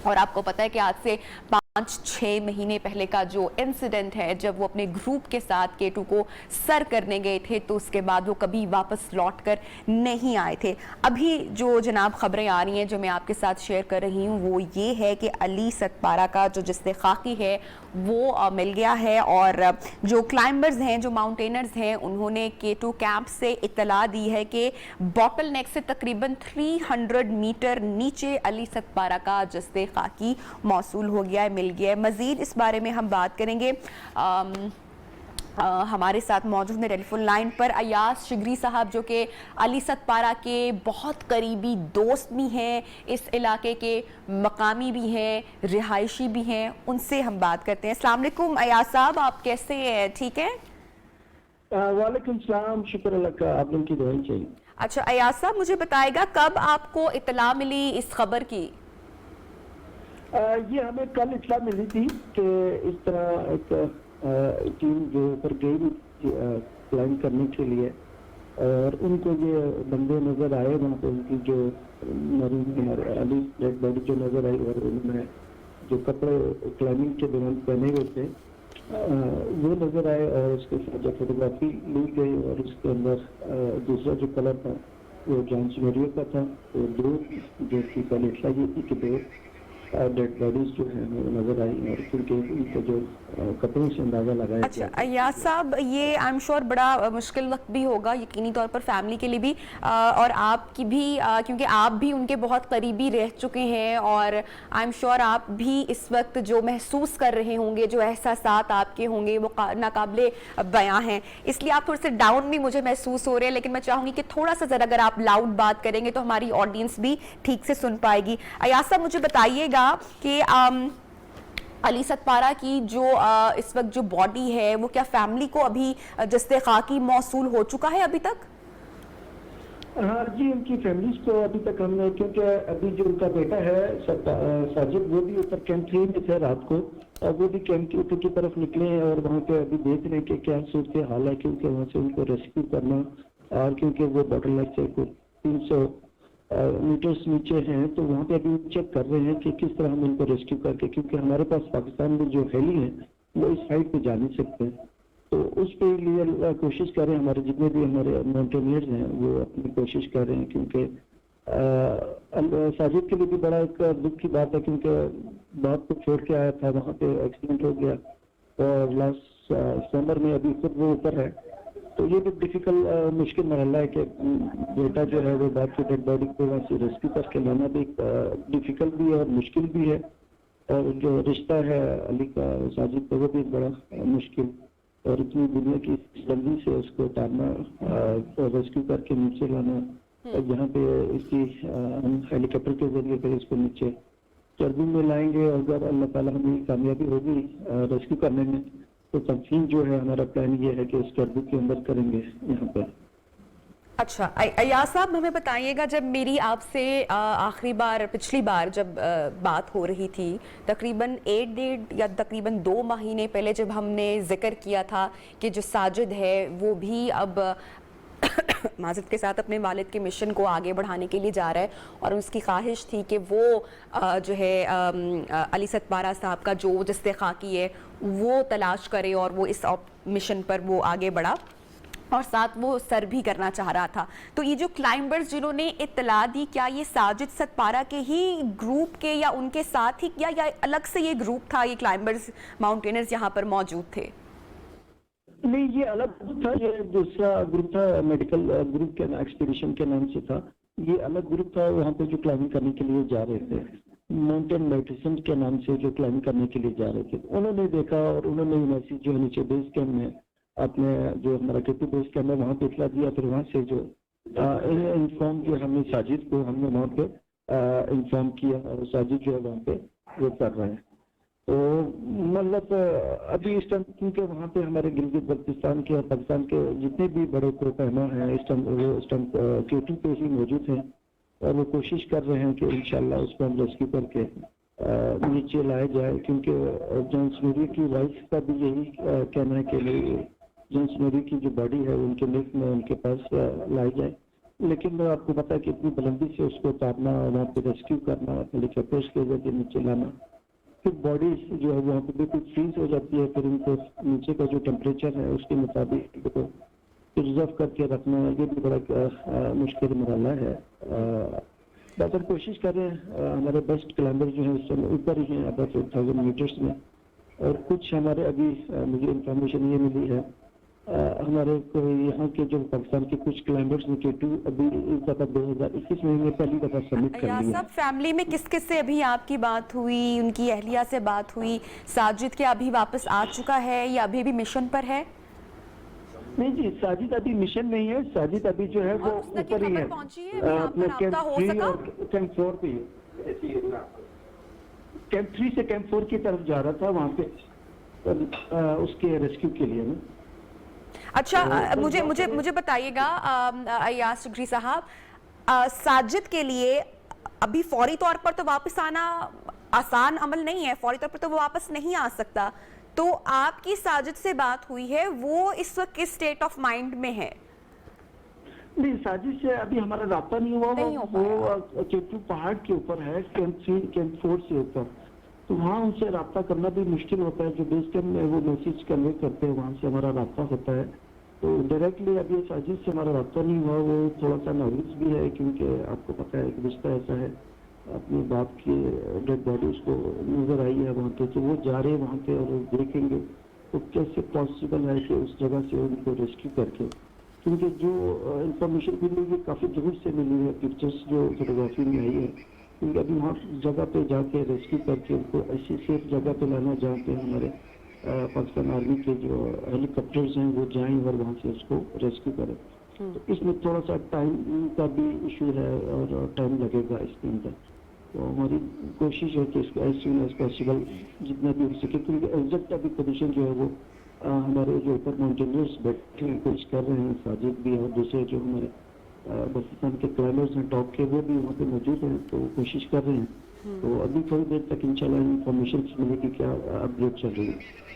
और आपको पता है कि आज से 5-6 महीने पहले का जो इंसिडेंट है, जब वो अपने ग्रुप के साथ केटू को सर करने गए थे तो उसके बाद वो कभी वापस लौट कर नहीं आए थे। अभी जो जनाब खबरें आ रही हैं जो मैं आपके साथ शेयर कर रही हूँ वो ये है कि अली सतपारा का जो जिस्ते खाकी है वो मिल गया है। और जो क्लाइंबर्स हैं, जो माउंटेनर्स हैं, उन्होंने केटू कैंप से इत्तला दी है कि बॉटल नेक से तकरीबन 300 मीटर नीचे अली सतपारा का जिस्ते खाकी मौसूल हो गया है, मिल गया है। मज़ीद इस बारे में हम बात करेंगे। हमारे साथ मौजूद है टेलीफोन लाइन पर अयाज शिगरी साहब, जो कि अली सतपारा के बहुत करीबी दोस्त भी हैं, इस इलाके के मकामी भी हैं, रिहायशी भी हैं। उनसे हम बात करते हैं। अस्सलाम वालेकुम अयाज साहब, आप कैसे हैं? ठीक है। वालेकुम सलाम, शुक्र अल्लाह का, आप लोगों की दुआएं चाहिए। अच्छा अयाज साहब, मुझे बताएगा कब आपको इत्तला मिली इस खबर की? ये हमें कल इत्तला मिली थी कि इस तरह एक टीम जो ऊपर गई क्लाइम करने के लिए और उनको ये बंदे नजर आए वहाँ पे, उनकी जो मरीन अली डेड बॉडी जो नजर आई और उन्होंने जो कपड़े क्लाइंबिंग के दौरान पहने हुए थे वो नजर आए और उसके साथ जो फोटोग्राफी ली गई और उसके अंदर दूसरा जो कलर था वो जॉन सिनेरियो का था। तो दो जो की कल इत्तला ये थी कि दो डेड बॉडीज जो है वो नजर आई और क्योंकि उनके जो कपड़ों से अंदाजा लगाया। अच्छा अयाज साहब, ये आई एम श्योर बड़ा मुश्किल वक्त भी होगा यकीनी तौर पर फैमिली के लिए भी और आपकी भी, क्योंकि आप भी उनके बहुत करीबी रह चुके हैं और आई एम श्योर आप भी इस वक्त जो महसूस कर रहे होंगे, जो एहसासात आपके होंगे वो नाकाबिले बयां हैं। इसलिए आप थोड़े से डाउन भी मुझे महसूस हो रहे हैं, लेकिन मैं चाहूँगी कि थोड़ा सा ज़रा अगर आप लाउड बात करेंगे तो हमारी ऑडियंस भी ठीक से सुन पाएगी। अयाज साहब, मुझे बताइएगा कि अली सतपारा की जो इस वक्त जो बॉडी है वो क्या फैमिली को अभी जिस्ते खाकी मौसूल हो चुका है अभी तक? हाँ जी, उनकी फैमिलीज को अभी तक हमने, क्योंकि अभी जो उनका बेटा है साजिद, वो भी ऊपर कैंप 3 में थे रात को और वो भी कैंप के ऊपर की तरफ निकले हैं और वहाँ पे अभी देख रहे हैं कि क्या सूरत हाल है, क्योंकि वहाँ से उनको रेस्क्यू करना और क्योंकि वो बॉटल नेक से 300 मीटर्स नीचे हैं तो वहाँ पे अभी चेक कर रहे हैं कि किस तरह हम उनको रेस्क्यू करके, क्योंकि हमारे पास पाकिस्तान में जो हेली है वो इस हाइट पे जा नहीं सकते, तो उस पे लिए कोशिश कर रहे हैं। हमारे जितने भी हमारे माउंटेनियर्स हैं वो अपनी कोशिश कर रहे हैं, क्योंकि साजिद के लिए भी बड़ा एक दुख की बात है, क्योंकि बात को छोड़ के आया था, वहाँ पे एक्सीडेंट हो गया और लास्ट समर में अभी खुद वो ऊपर है। तो ये भी डिफिकल्ट मुश्किल मरहला है कि बेटा जो है वो बात की डेड बॉडी को वहाँ से रेस्क्यू करके लाना भी डिफिकल्ट भी है और मुश्किल भी है। और जो रिश्ता है अली का साजिद का वो भी बड़ा मुश्किल, और इतनी दुनिया की जल्दी से उसको उतारना, रेस्क्यू करके नीचे लाना, और जहाँ पे इसकी हम हेलीकॉप्टर के जरिए फिर इसको नीचे चर्बी में लाएंगे, और अगर अल्लाह ताला हमें कामयाबी होगी रेस्क्यू करने में, तो तफसील जो है हमारा प्लान ये है कि उस चर्बी के अंदर करेंगे यहाँ पर। अच्छा, अयाज साहब हमें बताइएगा, जब मेरी आपसे आखिरी बार पिछली बार जब बात हो रही थी तकरीबन 1 या तकरीबन 2 महीने पहले, जब हमने जिक्र किया था कि जो साजिद है वो भी अब माजिद के साथ अपने वालिद के मिशन को आगे बढ़ाने के लिए जा रहा है, और उसकी ख्वाहिश थी कि वो जो है अली सतपारा साहब का जो इस्तेखाकी है वो तलाश करे और वो इस मिशन पर वो आगे बढ़ा, और साथ वो सर भी करना चाह रहा था। तो ये जो क्लाइंबर्स जिन्होंने इत्तला दी, क्या ये साजिद सतपारा के ही ग्रुप के या उनके साथ ही या अलग से ये ग्रुप था, ये क्लाइंबर्स माउंटेनर्स यहाँ पर मौजूद थे? नहीं, ये अलग ग्रुप था, ये दूसरा ग्रुप था, मेडिकल ग्रुप के एक्सपीडिशन के नाम से था। ये अलग ग्रुप था, वहाँ पे जो क्लाइंबिंग करने के लिए जा रहे थे, माउंटेन मेडिसिन के नाम से जो क्लाइंबिंग करने के लिए जा रहे थे। उन्होंने देखा और उन्होंने मैसेज जो है नीचे बेस कैंप में अपने जो हमारा केपी बेस कैंप है वहाँ पे इतला दिया, फिर वहाँ से जो इन्फॉर्म किया हमने साजिद को, हमने वहाँ पे इन्फॉर्म किया, और साजिद जो है वहाँ पे वो कर रहे हैं। तो मतलब अभी इस टाइम क्योंकि वहाँ पे हमारे गिलगित बल्तिस्तान के और पाकिस्तान के जितने भी बड़े को पहना है इस टाइम केटी पे ही मौजूद हैं, और वो कोशिश कर रहे हैं कि इंशाल्लाह उसको हम रेस्क्यू करके नीचे लाया जाए, क्योंकि जॉन स्नोरी की वाइफ का भी यही कहना है कि जॉन स्नोरी की जो बॉडी है उनके लिफ्ट में उनके पास लाई जाए। लेकिन आपको पता है कि इतनी बुलंदी से उसको उतारना, वहाँ पे रेस्क्यू करना, हेलीकॉप्टर्स के जरिए नीचे लाना, फिर बॉडी जो है वहाँ पे बिल्कुल फ्रीज हो जाती है, फिर उनको नीचे का जो टेम्परेचर है उसके मुताबिक तो प्रिजर्व करके रखना, ये भी बड़ा मुश्किल मरहला है। बस हम कोशिश कर रहे हैं, हमारे बेस्ट क्लाइंबर जो है उस समय ऊपर ही हैं अबाउट 1000 मीटर्स में, और कुछ हमारे अभी मुझे इंफॉर्मेशन ये मिली है हमारे यहाँ के जो पाकिस्तान के कुछ क्लाइंबर्स ने K2 अभी इस दफा 2021 में पहली दफा सबमिट कर लिया। सब फैमिली में किस किस से अभी आपकी बात हुई, उनकी अहलिया से बात हुई? साजिद क्या अभी वापस आ चुका है या अभी भी मिशन पर है? नहीं जी, साजिद अभी मिशन में ही है, साजिद अभी जो है वो ऊपर ही है अपने कैंप 3 और कैंप 4 पे। कैंप 3 से कैंप 4 की तरफ जा रहा था, वहाँ पे उसके रेस्क्यू के लिए ना। अच्छा, मुझे बताइएगा अयाज सिकरी साहब, साजिद के लिए अभी फौरी तौर पर तो वापस आना आसान अमल नहीं है, फौरी तौर पर तो वो वापस नहीं आ सकता। तो आपकी साजिद से बात हुई है, वो इस वक्त किस स्टेट ऑफ माइंड में है? नहीं, साजिद से अभी हमारा रास्ता नहीं हुआ, वो K2 पहाड़ के ऊपर है, कैंप 3 कैंप 4 से ऊपर, तो वहाँ उनसे रब्ता करना भी मुश्किल होता है। जो बेस कैंप में वो मैसेज कन्वे करते हैं, वहाँ से हमारा रब्ता होता है, तो डायरेक्टली अभी साजिद से हमारा रब्ता नहीं हुआ। वो थोड़ा सा नर्वस भी है, क्योंकि आपको पता है कि रिश्ता ऐसा है, अपने बाप की डेड बॉडी उसको नजर आई है वहाँ पे, तो वो जा रहे हैं वहाँ पे और देखेंगे तो कैसे पॉसिबल है कि उस जगह से उनको रेस्क्यू करके, क्योंकि जो इंफॉर्मेशन मिली है काफ़ी दूर से मिली है, पिक्चर्स जो फोटोग्राफी में आई है, क्योंकि अभी वहाँ जगह पे जाके रेस्क्यू करके उनको ऐसी सेफ जगह पे लाना जहाँ पे हमारे पाकिस्तान आर्मी के जो हेलीकॉप्टर्स हैं वो जाएं और वहाँ से उसको रेस्क्यू करें। तो इसमें थोड़ा सा टाइम का भी इशू है और टाइम लगेगा इसके अंदर, तो हमारी कोशिश है कि इसको एज सून एज पॉसिबल जितना भी हो सके, क्योंकि एग्जैक्ट अभी पोजीशन जो है वो हमारे जो ऊपर माउंटेनियर्स बैठे हैं कोशिश कर रहे हैं, साजिद भी और दूसरे जो हमारे बल्तिस्तान के क्लाइंबर्स हैं टॉप के, वो भी वहाँ पे मौजूद हैं, तो कोशिश कर रहे हैं। तो अभी थोड़ी देर तक इंशाल्लाह इंफॉर्मेशन मिलेगी क्या अपडेट चल रही है।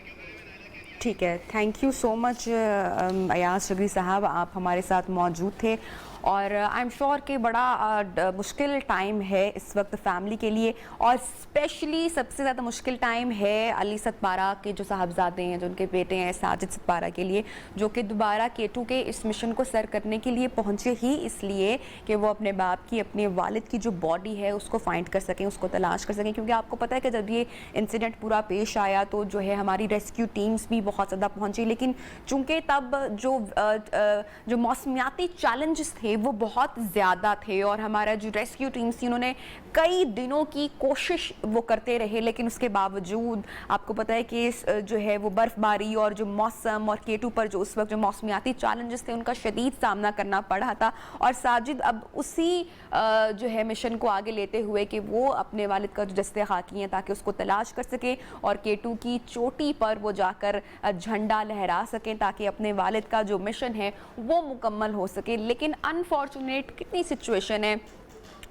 ठीक है, thank you so much Ayaz Sikri साहब, आप हमारे साथ मौजूद थे, और आई एम श्योर कि बड़ा मुश्किल टाइम है इस वक्त फैमिली के लिए, और स्पेशली सबसे ज़्यादा मुश्किल टाइम है अली सतपारा के जो साहबजादे हैं, जो उनके बेटे हैं साजिद सतपारा के लिए, जो कि दोबारा K2 के इस मिशन को सर करने के लिए पहुँचे ही इसलिए कि वो अपने बाप की, अपने वालिद की जो बॉडी है उसको फाइंड कर सकें, उसको तलाश कर सकें। क्योंकि आपको पता है कि जब ये इंसिडेंट पूरा पेश आया तो जो है हमारी रेस्क्यू टीम्स भी बहुत ज़्यादा पहुंची, लेकिन चूंकि तब जो मौसमियाती चैलेंजेस थे वो बहुत ज़्यादा थे और हमारा जो रेस्क्यू टीम्स थी उन्होंने कई दिनों की कोशिश वो करते रहे, लेकिन उसके बावजूद आपको पता है कि जो है वो बर्फ़बारी और जो मौसम और केटू पर जो उस वक्त जो मौसमियाती चैलेंजेस थे उनका शदीद सामना करना पड़ा था। और साजिद अब उसी जो है मिशन को आगे लेते हुए कि वो अपने वालिद का जो जस्ते खाकी हैं ताकि उसको तलाश कर सके और केटू की चोटी पर वो जाकर झंडा लहरा सकें ताकि अपने वालिद का जो मिशन है वो मुकम्मल हो सके। लेकिन अनफॉर्चुनेट कितनी सिचुएशन है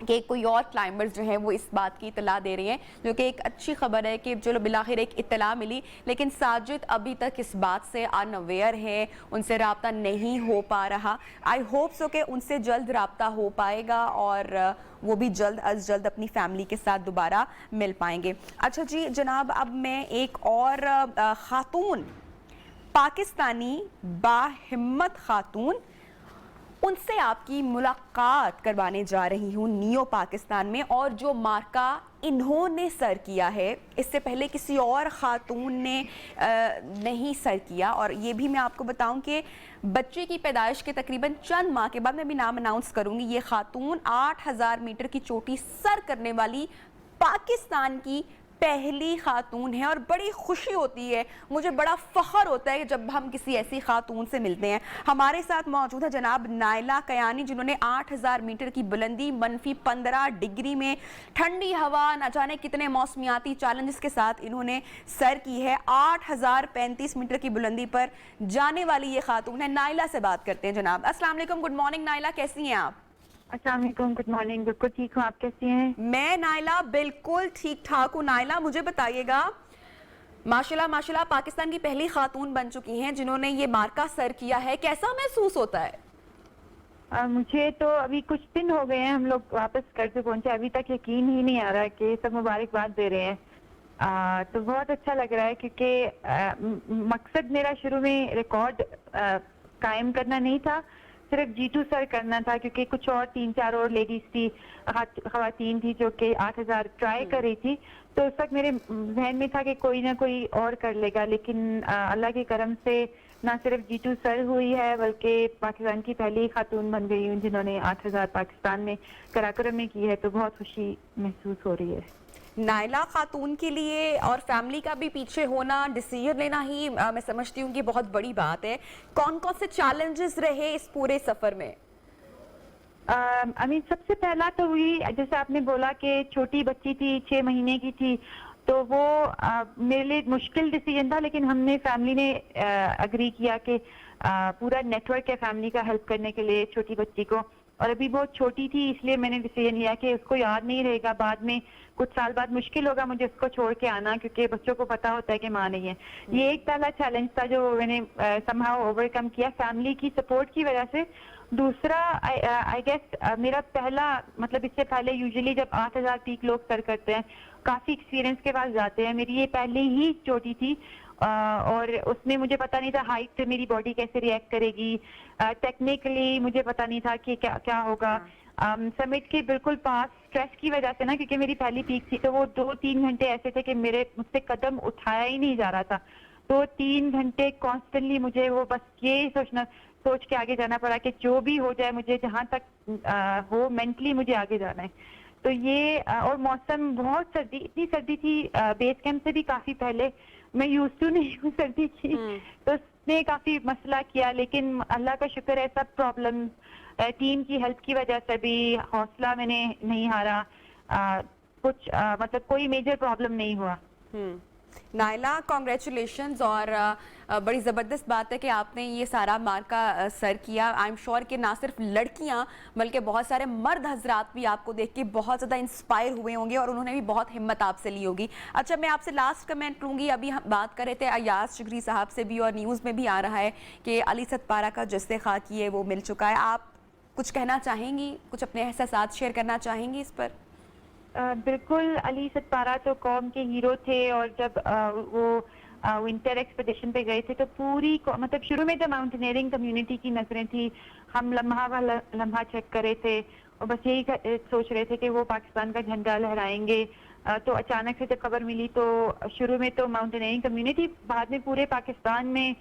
कि कोई और क्लाइंबर्स जो हैं वो इस बात की इतला दे रही हैं, जो कि एक अच्छी खबर है कि चलो बिलाखिर एक इतला मिली, लेकिन साजिद अभी तक इस बात से अनअवेयर है, उनसे रब्ता नहीं हो पा रहा। आई होप सो कि उनसे जल्द रब्ता हो पाएगा और वो भी जल्द अज जल्द अपनी फैमिली के साथ दोबारा मिल पाएंगे। अच्छा जी जनाब, अब मैं एक और खातून, पाकिस्तानी बाहिम्मत खातून, उनसे आपकी मुलाकात करवाने जा रही हूँ नियो पाकिस्तान में। और जो मार्का इन्होंने सर किया है इससे पहले किसी और ख़ातून ने नहीं सर किया, और ये भी मैं आपको बताऊं कि बच्चे की पैदाइश के तकरीबन चंद माह के बाद, मैं भी नाम अनाउंस करूंगी, ये ख़ातून 8000 मीटर की चोटी सर करने वाली पाकिस्तान की पहली खातून है। और बड़ी खुशी होती है, मुझे बड़ा फ़ख्र होता है जब हम किसी ऐसी खातून से मिलते हैं। हमारे साथ मौजूद है जनाब नाइला कयानी, जिन्होंने 8000 मीटर की बुलंदी -15 डिग्री में ठंडी हवा न जाने कितने मौसमियाती चैलेंजेस के साथ इन्होंने सर की है। 8035 मीटर की बुलंदी पर जाने वाली ये खातून है। नाइला से बात करते हैं जनाब। अस्सलाम वालेकुम, गुड मॉर्निंग नाइला, कैसी हैं आप? अस्सलाम वालेकुम, गुड मॉर्निंग। बिल्कुल ठीक हूँ, आप कैसी हैं? मैं नाइला बिल्कुल ठीक ठाक हूँ। नाइला मुझे बताइएगा, माशाल्लाह माशाल्लाह पाकिस्तान की पहली खातून बन चुकी हैं जिन्होंने ये मार्का सर किया है, कैसा महसूस होता है? मुझे तो अभी कुछ दिन हो गए हैं हम लोग वापस घर से पहुंचे, अभी तक यकीन ही नहीं आ रहा कि सब मुबारकबाद दे रहे हैं। तो बहुत अच्छा लग रहा है क्योंकि मकसद मेरा शुरू में रिकॉर्ड कायम करना नहीं था, सिर्फ G2 सर करना था, क्योंकि कुछ और 3-4 और लेडीज थी, खवातीन थी जो कि 8000 ट्राई कर रही थी। तो उस वक्त मेरे जहन में था कि कोई ना कोई और कर लेगा, लेकिन अल्लाह के करम से ना सिर्फ G2 सर हुई है बल्कि पाकिस्तान की पहली खातून बन गई हूँ जिन्होंने 8000 पाकिस्तान में कराकरम में की है। तो बहुत खुशी महसूस हो रही है। नाइला खातून के लिए और फैमिली का भी पीछे होना, डिसीजन लेना ही मैं समझती हूँ कि बहुत बड़ी बात है। कौन कौन से चैलेंजेस रहे इस पूरे सफर में? सबसे पहला तो हुई, जैसे आपने बोला कि छोटी बच्ची थी, 6 महीने की थी, तो वो मेरे लिए मुश्किल डिसीजन था, लेकिन हमने फैमिली ने अग्री किया कि पूरा नेटवर्क है फैमिली का हेल्प करने के लिए छोटी बच्ची को। और अभी बहुत छोटी थी इसलिए मैंने डिसीजन लिया कि उसको याद नहीं रहेगा, बाद में कुछ साल बाद मुश्किल होगा मुझे उसको छोड़ के आना, क्योंकि बच्चों को पता होता है कि माँ नहीं है। ये एक पहला चैलेंज था जो मैंने समहाउ ओवरकम किया फैमिली की सपोर्ट की वजह से। दूसरा आई गेस मेरा पहला, मतलब इससे पहले यूजुअली जब 8000 पीक लोग सर करते हैं काफी एक्सपीरियंस के बाद जाते हैं, मेरी ये पहले ही चोटी थी और उसमें मुझे पता नहीं था हाइट से मेरी बॉडी कैसे रिएक्ट करेगी, टेक्निकली मुझे पता नहीं था कि क्या क्या होगा। समिट के बिल्कुल पास स्ट्रेस की वजह से ना, क्योंकि मेरी पहली पीक थी, तो वो 2-3 घंटे ऐसे थे कि मुझसे कदम उठाया ही नहीं जा रहा था। तो 3 घंटे कॉन्स्टेंटली मुझे वो बस ये सोच के आगे जाना पड़ा कि जो भी हो जाए मुझे जहाँ तक हो मेंटली मुझे आगे जाना है। तो ये और मौसम बहुत सर्दी, इतनी सर्दी थी बेस कैंप से भी काफी पहले, मैं यूज टू नहीं हूँ सर्दी की, तो उसने काफी मसला किया। लेकिन अल्लाह का शुक्र है सब प्रॉब्लम टीम की हेल्प की वजह से भी हौसला मैंने नहीं हारा, कुछ मतलब कोई मेजर प्रॉब्लम नहीं हुआ। नाइला कॉन्ग्रेचुलेशंस, और बड़ी ज़बरदस्त बात है कि आपने ये सारा मार्का सर किया। आई एम श्योर कि ना सिर्फ लड़कियां बल्कि बहुत सारे मर्द हजरात भी आपको देख के बहुत ज़्यादा इंस्पायर हुए होंगे और उन्होंने भी बहुत हिम्मत आपसे ली होगी। अच्छा, मैं आपसे लास्ट कमेंट लूँगी। अभी हम बात कर रहे थे अयाज शिगरी साहब से भी, और न्यूज़ में भी आ रहा है कि अली सतपारा का जस्ते खाकी है वो मिल चुका है। आप कुछ कहना चाहेंगी, कुछ अपने एहसास शेयर करना चाहेंगी इस पर? बिल्कुल, अली सतपारा तो कौम के हीरो थे, और जब वो विंटर एक्सपेडिशन पे गए थे तो पूरी मतलब शुरू में तो माउंटेनियरिंग कम्युनिटी की नजरें थी, हम लम्हा चेक कर रहे थे, और बस यही सोच रहे थे कि वो पाकिस्तान का झंडा लहराएंगे। तो अचानक से जब खबर मिली तो शुरू में तो माउंटेनियरिंग कम्युनिटी, बाद में पूरे पाकिस्तान में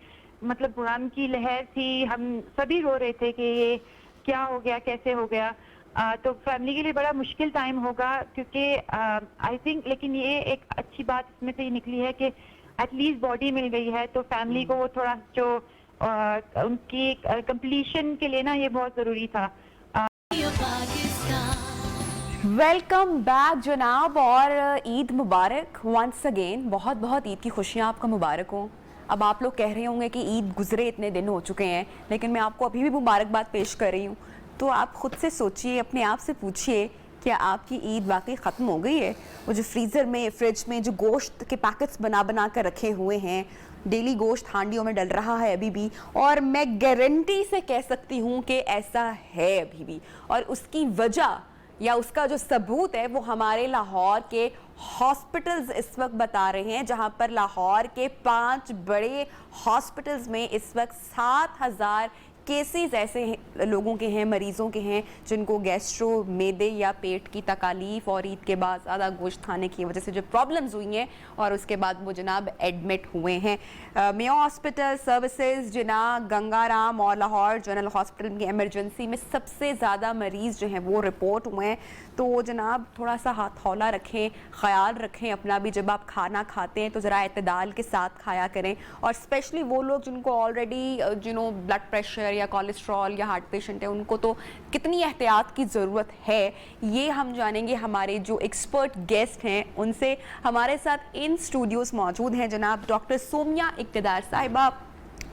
मतलब गम की लहर थी। हम सभी रो रहे थे कि ये क्या हो गया, कैसे हो गया। तो फैमिली के लिए बड़ा मुश्किल टाइम होगा, क्योंकि आई थिंक, लेकिन ये एक अच्छी बात इसमें से ये निकली है कि एटलीस्ट बॉडी मिल गई है, तो फैमिली को वो थोड़ा जो उनकी कंप्लीशन के लिए ना ये बहुत ज़रूरी था। वेलकम बैक जनाब, और ईद मुबारक वंस अगेन। बहुत बहुत ईद की खुशियाँ आपको मुबारक हो। अब आप लोग कह रहे होंगे कि ईद गुजरे इतने दिन हो चुके हैं, लेकिन मैं आपको अभी भी मुबारकबाद पेश कर रही हूँ। तो आप खुद से सोचिए, अपने आप से पूछिए, क्या आपकी ईद वाकई ख़त्म हो गई है? वो जो फ्रीज़र में, फ्रिज में जो गोश्त के पैकेट्स बना बना कर रखे हुए हैं, डेली गोश्त हांडियों में डल रहा है अभी भी, और मैं गारंटी से कह सकती हूँ कि ऐसा है अभी भी। और उसकी वजह या उसका जो सबूत है वो हमारे लाहौर के हॉस्पिटल्स इस वक्त बता रहे हैं, जहां पर लाहौर के 5 बड़े हॉस्पिटल्स में इस वक्त 7,000 केसेस ऐसे लोगों के हैं, मरीजों के हैं, जिनको गैस्ट्रो, मैदे या पेट की तकालीफ और ईद के बाद ज़्यादा गोश्त खाने की वजह से जो प्रॉब्लम्स हुई हैं, और उसके बाद वो जनाब एडमिट हुए हैं। मेयो हॉस्पिटल सर्विसेज, जिना, गंगाराम और लाहौर जनरल हॉस्पिटल की एमरजेंसी में सबसे ज़्यादा मरीज़ जो हैं वो रिपोर्ट हुए हैं। तो जनाब थोड़ा सा हथौला रखें, ख्याल रखें अपना भी। जब आप खाना खाते हैं तो ज़रा एतदाल के साथ खाया करें, और स्पेशली वो लोग जिनको ऑलरेडी ब्लड प्रेशर या कोलेस्ट्रॉल या हार्ट पेशेंट है, उनको तो कितनी एहतियात की ज़रूरत है ये हम जानेंगे हमारे जो एक्सपर्ट गेस्ट हैं उनसे। हमारे साथ इन स्टूडियोज़ मौजूद हैं जनाब डॉक्टर सोमिया इक़्तिदार साहिबा,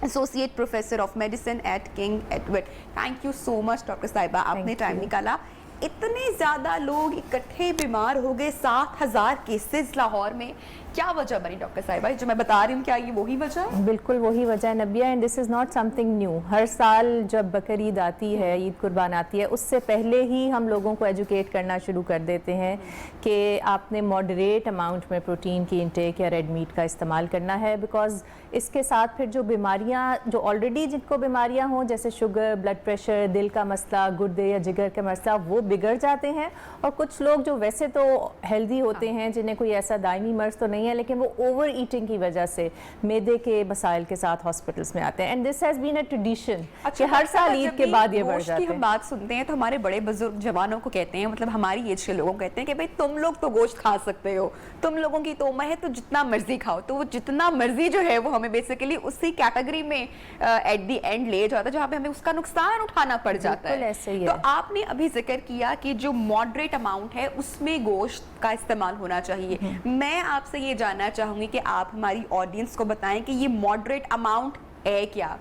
associate professor of medicine eight king Edward. Thank you so much doctor साहिबा, आपने टाइम निकाला। इतने ज़्यादा लोग इकट्ठे बीमार हो गए, 7,000 केसेस लाहौर में, क्या वजह बनी डॉक्टर साहिबा? जो मैं बता रही हूँ, क्या ये वही वजह है? बिल्कुल वही वजह है Nabiya, and this is not something new. हर साल जब बकर ईद आती है, ईद कुर्बान आती है, उससे पहले ही हम लोगों को एजुकेट करना शुरू कर देते हैं कि आपने मॉडरेट अमाउंट में प्रोटीन की इंटेक या रेड मीट का इस्तेमाल करना है, बिकॉज इसके साथ फिर जो बीमारियाँ, जो ऑलरेडी जिनको बीमारियाँ हों जैसे शुगर, ब्लड प्रेशर, दिल का मसला, गुर्दे या जिगर का मसला, वो बिगड़ जाते हैं। और कुछ लोग जो वैसे तो हेल्दी होते हैं, जिन्हें कोई ऐसा दायमी मर्ज तो नहीं है, लेकिन वो ओवर ईटिंग की वजह से मैदे के मसाइल के साथ हॉस्पिटल्स में आते हैं। And this has been a tradition कि हर साल ईद के बाद ये बढ़ जाते हैं। हम बात सुनते हैं तो हमारे बड़े बुजुर्ग जवानों को कहते हैं, मतलब हमारी एज के लोगों को कहते हैं कि भाई तुम लोग तो गोश्त खा सकते हो, तुम लोगों की तो उम्र है तो जितना मर्जी खाओ। तो वो जितना मर्जी जो है वो हमें बेसिकली उसी कैटेगरी में एट द एंड ले जाता है, जहाँ पे हमें उसका नुकसान उठाना पड़ जाता है। ऐसे ही तो है। आपने अभी जिक्र किया कि जो मॉडरेट अमाउंट है उसमें गोश्त का इस्तेमाल होना चाहिए। मैं आपसे ये जानना चाहूंगी कि आप हमारी ऑडियंस को बताएं कि ये मॉडरेट अमाउंट है क्या?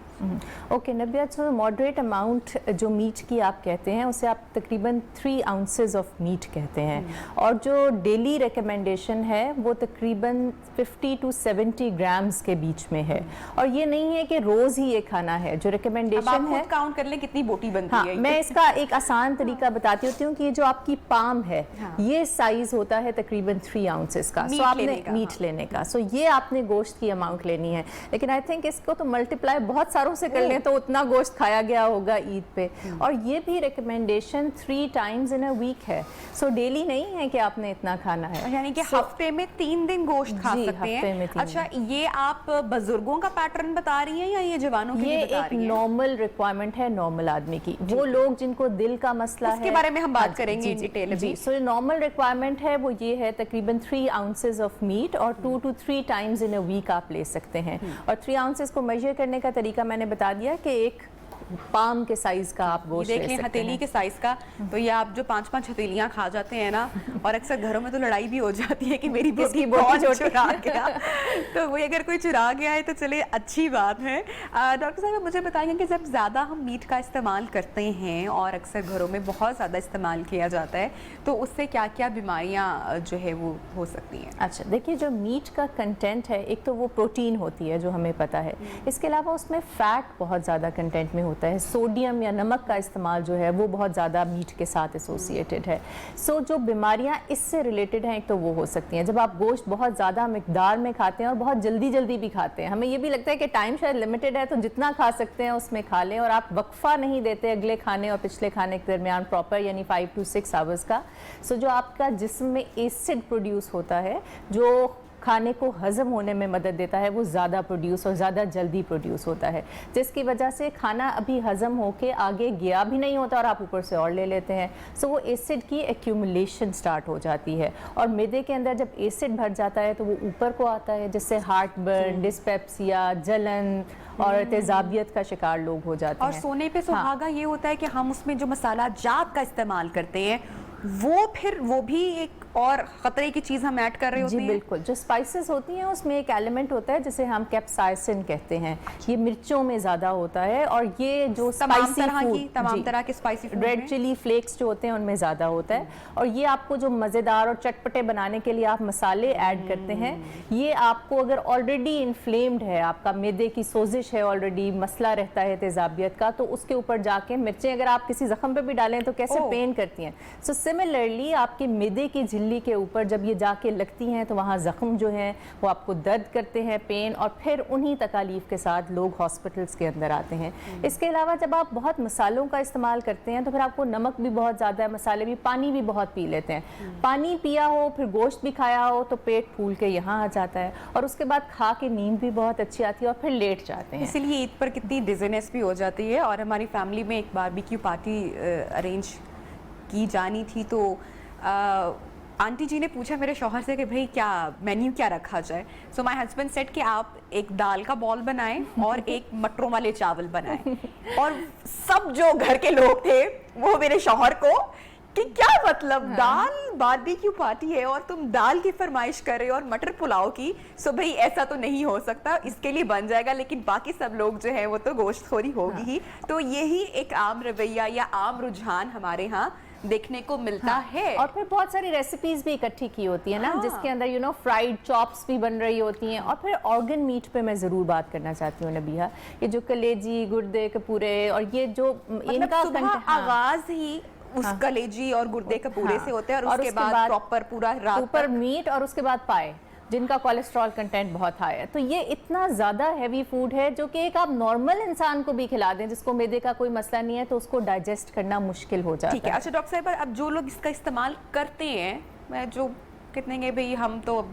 ओके नबिया, तो मॉडरेट अमाउंट जो मीट की आप कहते हैं उसे आप तकरीबन 3 आउंसेस ऑफ मीट कहते हैं, और जो डेली रिकमेंडेशन है वो तकरीबन 50 to 70 ग्राम्स के बीच में है। और ये नहीं है कि रोज़ ही ये खाना है, जो रिकमेंडेशन है काउंट कर लें कितनी बोटी बनती है। मैं इसका एक आसान तरीका बताती होती हूँ कि जो आपकी पाम है, ये साइज होता है तकरीबन 3 आउंसेस का। सो आपने मीट लेने का, सो ये आपने गोश्त की अमाउंट लेनी है। लेकिन आई थिंक इसको तो मल्टीप्लाई बहुत सारों से कर लें तो उतना गोश्त खाया गया होगा ईद पे। और ये भी recommendation 3 times in a week है, सो डेली नहीं है कि आपने इतना खाना है, यानी कि हफ्ते में 3 दिन गोश्त खा सकते हैं। अच्छा, ये आप बुजुर्गों का पैटर्न बता रही हैं या ये जवानों के लिए बता रही हैं? ये एक नॉर्मल रिक्वायरमेंट है नॉर्मल आदमी की। वो लोग जिनको दिल का मसला है, उसके बारे में हम बात करेंगे इन डिटेल में। सो नॉर्मल रिक्वायरमेंट है वो ये है तकरीबन 3 आउंसेस ऑफ मीट, और 2 to 3 times in a week आप ले सकते हैं। और 3 आउंसेस को मेजर करने का तरीका मैंने बता दिया कि एक पाम के साइज का आप गोश्त ले सकते हैं। हथेली के साइज का, तो ये आप जो 5-5 हथेलियां खा जाते हैं ना, और अक्सर घरों में तो लड़ाई भी हो जाती है कि मेरी बोटी चुरा गया। तो वो अगर कोई चुरा गया है तो चले अच्छी बात है। डॉक्टर साहब मुझे बताएंगे कि जब ज़्यादा हम मीट का इस्तेमाल करते हैं और अक्सर घरों में बहुत ज़्यादा इस्तेमाल किया जाता है, तो उससे क्या क्या बीमारियाँ जो है वो हो सकती हैं? अच्छा देखिए, जो मीट का कंटेंट है, एक तो वो प्रोटीन होती है जो हमें पता है, इसके अलावा उसमें फ़ैट बहुत ज़्यादा कंटेंट में होती होता है। सोडियम या नमक का इस्तेमाल जो है वो बहुत ज़्यादा मीट के साथ एसोसिएटेड है। सो जो बीमारियां इससे रिलेटेड हैं एक तो वो हो सकती हैं जब आप गोश्त बहुत ज़्यादा मिकदार में खाते हैं और बहुत जल्दी जल्दी भी खाते हैं। हमें ये भी लगता है कि टाइम शायद लिमिटेड है तो जितना खा सकते हैं उसमें खा लें, और आप वक्फा नहीं देते अगले खाने और पिछले खाने के दरमियान प्रॉपर, यानी 5 to 6 आवर्स का। सो जो आपका जिस्म में एसिड प्रोड्यूस होता है जो खाने को हज़म होने में मदद देता है वो ज़्यादा प्रोड्यूस और ज़्यादा जल्दी प्रोड्यूस होता है, जिसकी वजह से खाना अभी हज़म होके आगे गया भी नहीं होता और आप ऊपर से और ले लेते हैं। सो वो एसिड की एक्यूमुलेशन स्टार्ट हो जाती है, और मैदे के अंदर जब एसिड भर जाता है तो वो ऊपर को आता है, जिससे हार्ट बर्न, डिस्पेप्सिया, जलन और तेजाबियत का शिकार लोग हो जाते और हैं। सोने पे सुहागा ये होता है कि हम उसमें जो मसाला जात का इस्तेमाल करते हैं वो भी एक और खतरे की चीज हम ऐड कर रहे होते जी हैं। बिल्कुल, जो स्पाइसेस होती हैं उसमें एक एलिमेंट होता है जिसे हम कैप्साइसिन कहते हैं, ये मिर्चों में ज़्यादा होता है, और ये जो तमाम स्पाइसी तरह के spicy food red chilli flakes जो होते हैं उनमें ज़्यादा होता है, और ये आपको जो मज़ेदार और चटपटे बनाने के लिए आप मसाले ऐड करते हैं, ये आपको अगर ऑलरेडी इन्फ्लेम्ड है, आपका मैदे की सोजिश है, ऑलरेडी मसला रहता है तेजाबियत का, तो उसके ऊपर जाके मिर्चें अगर आप किसी जख्म पे भी डालें तो कैसे पेन करती हैं। सो सिमिलरली आपके मैदे की झिल्ली के ऊपर जब ये जाके लगती हैं तो वहाँ ज़ख्म जो हैं वो आपको दर्द करते हैं, पेन, और फिर उन्हीं तकालीफ के साथ लोग हॉस्पिटल्स के अंदर आते हैं। इसके अलावा जब आप बहुत मसालों का इस्तेमाल करते हैं तो फिर आपको नमक भी बहुत ज़्यादा है, मसाले भी, पानी भी बहुत पी लेते हैं। पानी पिया हो फिर गोश्त भी खाया हो तो पेट फूल के यहाँ आ जाता है, और उसके बाद खा के नींद भी बहुत अच्छी आती है और फिर लेट जाते हैं। इसीलिए ईद पर कितनी डिजीनेस भी हो जाती है। और हमारी फैमिली में एक बारबेक्यू पार्टी अरेंज की जानी थी, तो आंटी जी ने पूछा मेरे शौहर से कि भाई क्या मेन्यू क्या रखा जाए। सो माय हस्बैंड सेड कि आप एक दाल का बॉल बनाएं और एक मटरों वाले चावल बनाएं। और सब जो घर के लोग थे वो मेरे शौहर को कि क्या मतलब, दाल बारबेक्यू पार्टी है और तुम दाल की फरमाइश कर रहे हो और मटर पुलाव की। सो भाई ऐसा तो नहीं हो सकता, इसके लिए बन जाएगा, लेकिन बाकी सब लोग जो है वो तो गोश्तखोरी होगी ही। तो यही एक आम रवैया या आम रुझान हमारे यहाँ देखने को मिलता है। और फिर बहुत सारी रेसिपीज भी इकट्ठी की होती है ना, जिसके अंदर फ्राइड चॉप्स भी बन रही होती हैं। और फिर ऑर्गन मीट पे मैं ज़रूर बात करना चाहती हूँ नबिहा, ये जो कलेजी, गुर्दे, कपूरे, और ये जो इनका आगाज ही उस कलेजी और गुर्दे कपूरे से होते हैं, और उसके बाद प्रॉपर पूरा रात ऊपर मीट, और उसके बाद पाए जिनका कोलेस्ट्रॉल कंटेंट बहुत हाई है। तो ये इतना ज़्यादा हैवी फूड है जो कि एक आप नॉर्मल इंसान को भी खिला दें जिसको मैदे का कोई मसला नहीं है तो उसको डाइजेस्ट करना मुश्किल हो जाता है। ठीक है। अच्छा डॉक्टर साहब, अब जो लोग इसका इस्तेमाल करते हैं, मैं जो कितने गए भाई हम तो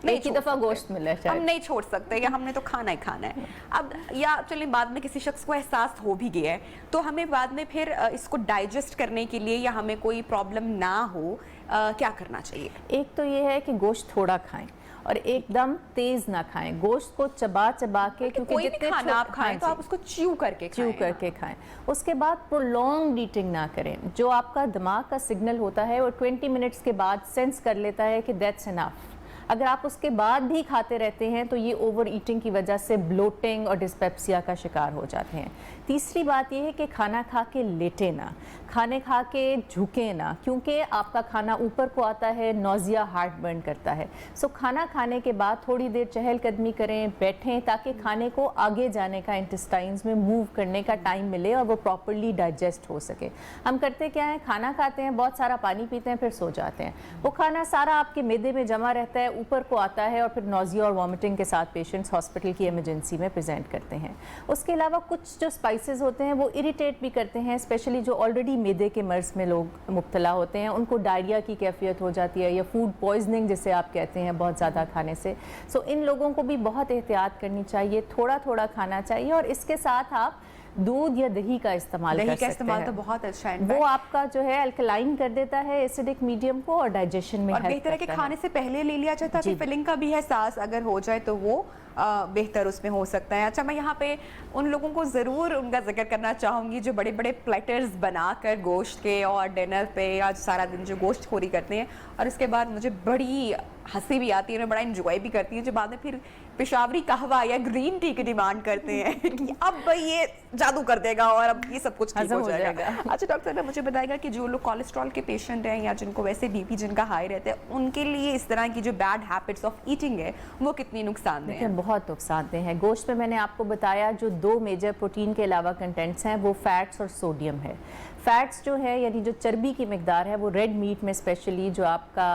एक ही दफ़ा गोश्त मिले, हम नहीं छोड़ सकते, या हमने तो खाना ही खाना है। अब या चलिए बाद में किसी शख्स को एहसास हो भी गया है तो हमें बाद में फिर इसको डाइजेस्ट करने के लिए या हमें कोई प्रॉब्लम ना हो क्या करना चाहिए? एक तो ये है कि गोश्त थोड़ा खाएं और एकदम तेज ना खाएं, गोश्त को चबा चबा के, क्योंकि कोई भी खाना आप खाएं तो आप उसको च्यू करके खाएं। उसके बाद प्रोलॉन्ग ईटिंग ना करें। जो आपका दिमाग का सिग्नल होता है वो 20 मिनट्स के बाद सेंस कर लेता है कि दैट्स इनफ। अगर आप उसके बाद भी खाते रहते हैं तो ये ओवर ईटिंग की वजह से ब्लोटिंग और डिस्पेप्सिया का शिकार हो जाते हैं। तीसरी बात यह है कि खाना खा के लेटे ना, खाने खा के झुके ना, क्योंकि आपका खाना ऊपर को आता है, नौजिया, हार्ट बर्न करता है। सो खाना खाने के बाद थोड़ी देर चहलकदमी करें, बैठें, ताकि खाने को आगे जाने का, इंटेस्टाइन्स में मूव करने का टाइम मिले और वो प्रॉपरली डाइजेस्ट हो सके। हम करते क्या है, खाना खाते हैं, बहुत सारा पानी पीते हैं, फिर सो जाते हैं। वो खाना सारा आपके मैदे में जमा रहता है, ऊपर को आता है, और फिर नौजिया और वॉमिटिंग के साथ पेशेंट्स हॉस्पिटल की इमरजेंसी में प्रेजेंट करते हैं। उसके अलावा कुछ जो स्पाइसेस होते हैं वो इरिटेट भी करते हैं, स्पेशली जो ऑलरेडी मैदे के मर्ज में लोग मुब्तला होते हैं, उनको डायरिया की कैफियत हो जाती है या फूड पॉइजनिंग जिसे आप कहते हैं बहुत ज़्यादा खाने से। सो इन लोगों को भी बहुत एहतियात करनी चाहिए, थोड़ा थोड़ा खाना चाहिए, और इसके साथ आप दूध या दही का इस्तेमाल कर सकते हैं। दही का इस्तेमाल तो बहुत अच्छा है, वो आपका जो है अल्कलाइन कर देता है एसिडिक मीडियम को और डाइजेशन में और बेहतर है कि खाने से पहले ले लिया जाए ताकि फिलिंग का भी एहसास अगर हो जाए तो वो बेहतर उसमें हो सकता है। अच्छा, मैं यहाँ पे उन लोगों को ज़रूर उनका जिक्र करना चाहूँगी जो बड़े बड़े प्लेटर्स बनाकर गोश्त के और डिनर पे आज सारा दिन जो गोश्त खोरी करते हैं और उसके बाद मुझे बड़ी हंसी भी आती है, मैं बड़ा इंजॉय भी करती हूँ, जब बाद में फिर पेशावरी कहवा या ग्रीन टी की डिमांड करते हैं कि अब भाई ये जादू कर देगा और अब ये सब कुछ ठीक हजम हो हो जाएगा। जाएगा। अच्छा डॉक्टर साहब, मुझे बताएगा कि जो लोग कोलेस्ट्रॉल के पेशेंट हैं या जिनको वैसे बीपी जिनका हाई रहता है, उनके लिए इस तरह की जो बैड हैबिट्स ऑफ ईटिंग है वो कितनी नुकसानदेह देखिए है? बहुत नुकसानदेह है। गोश्त में मैंने आपको बताया जो 2 मेजर प्रोटीन के अलावा कंटेंट्स हैं वो फैट्स और सोडियम है। फैट्स जो है यानी जो चर्बी की मिकदार है वो रेड मीट में स्पेशली जो आपका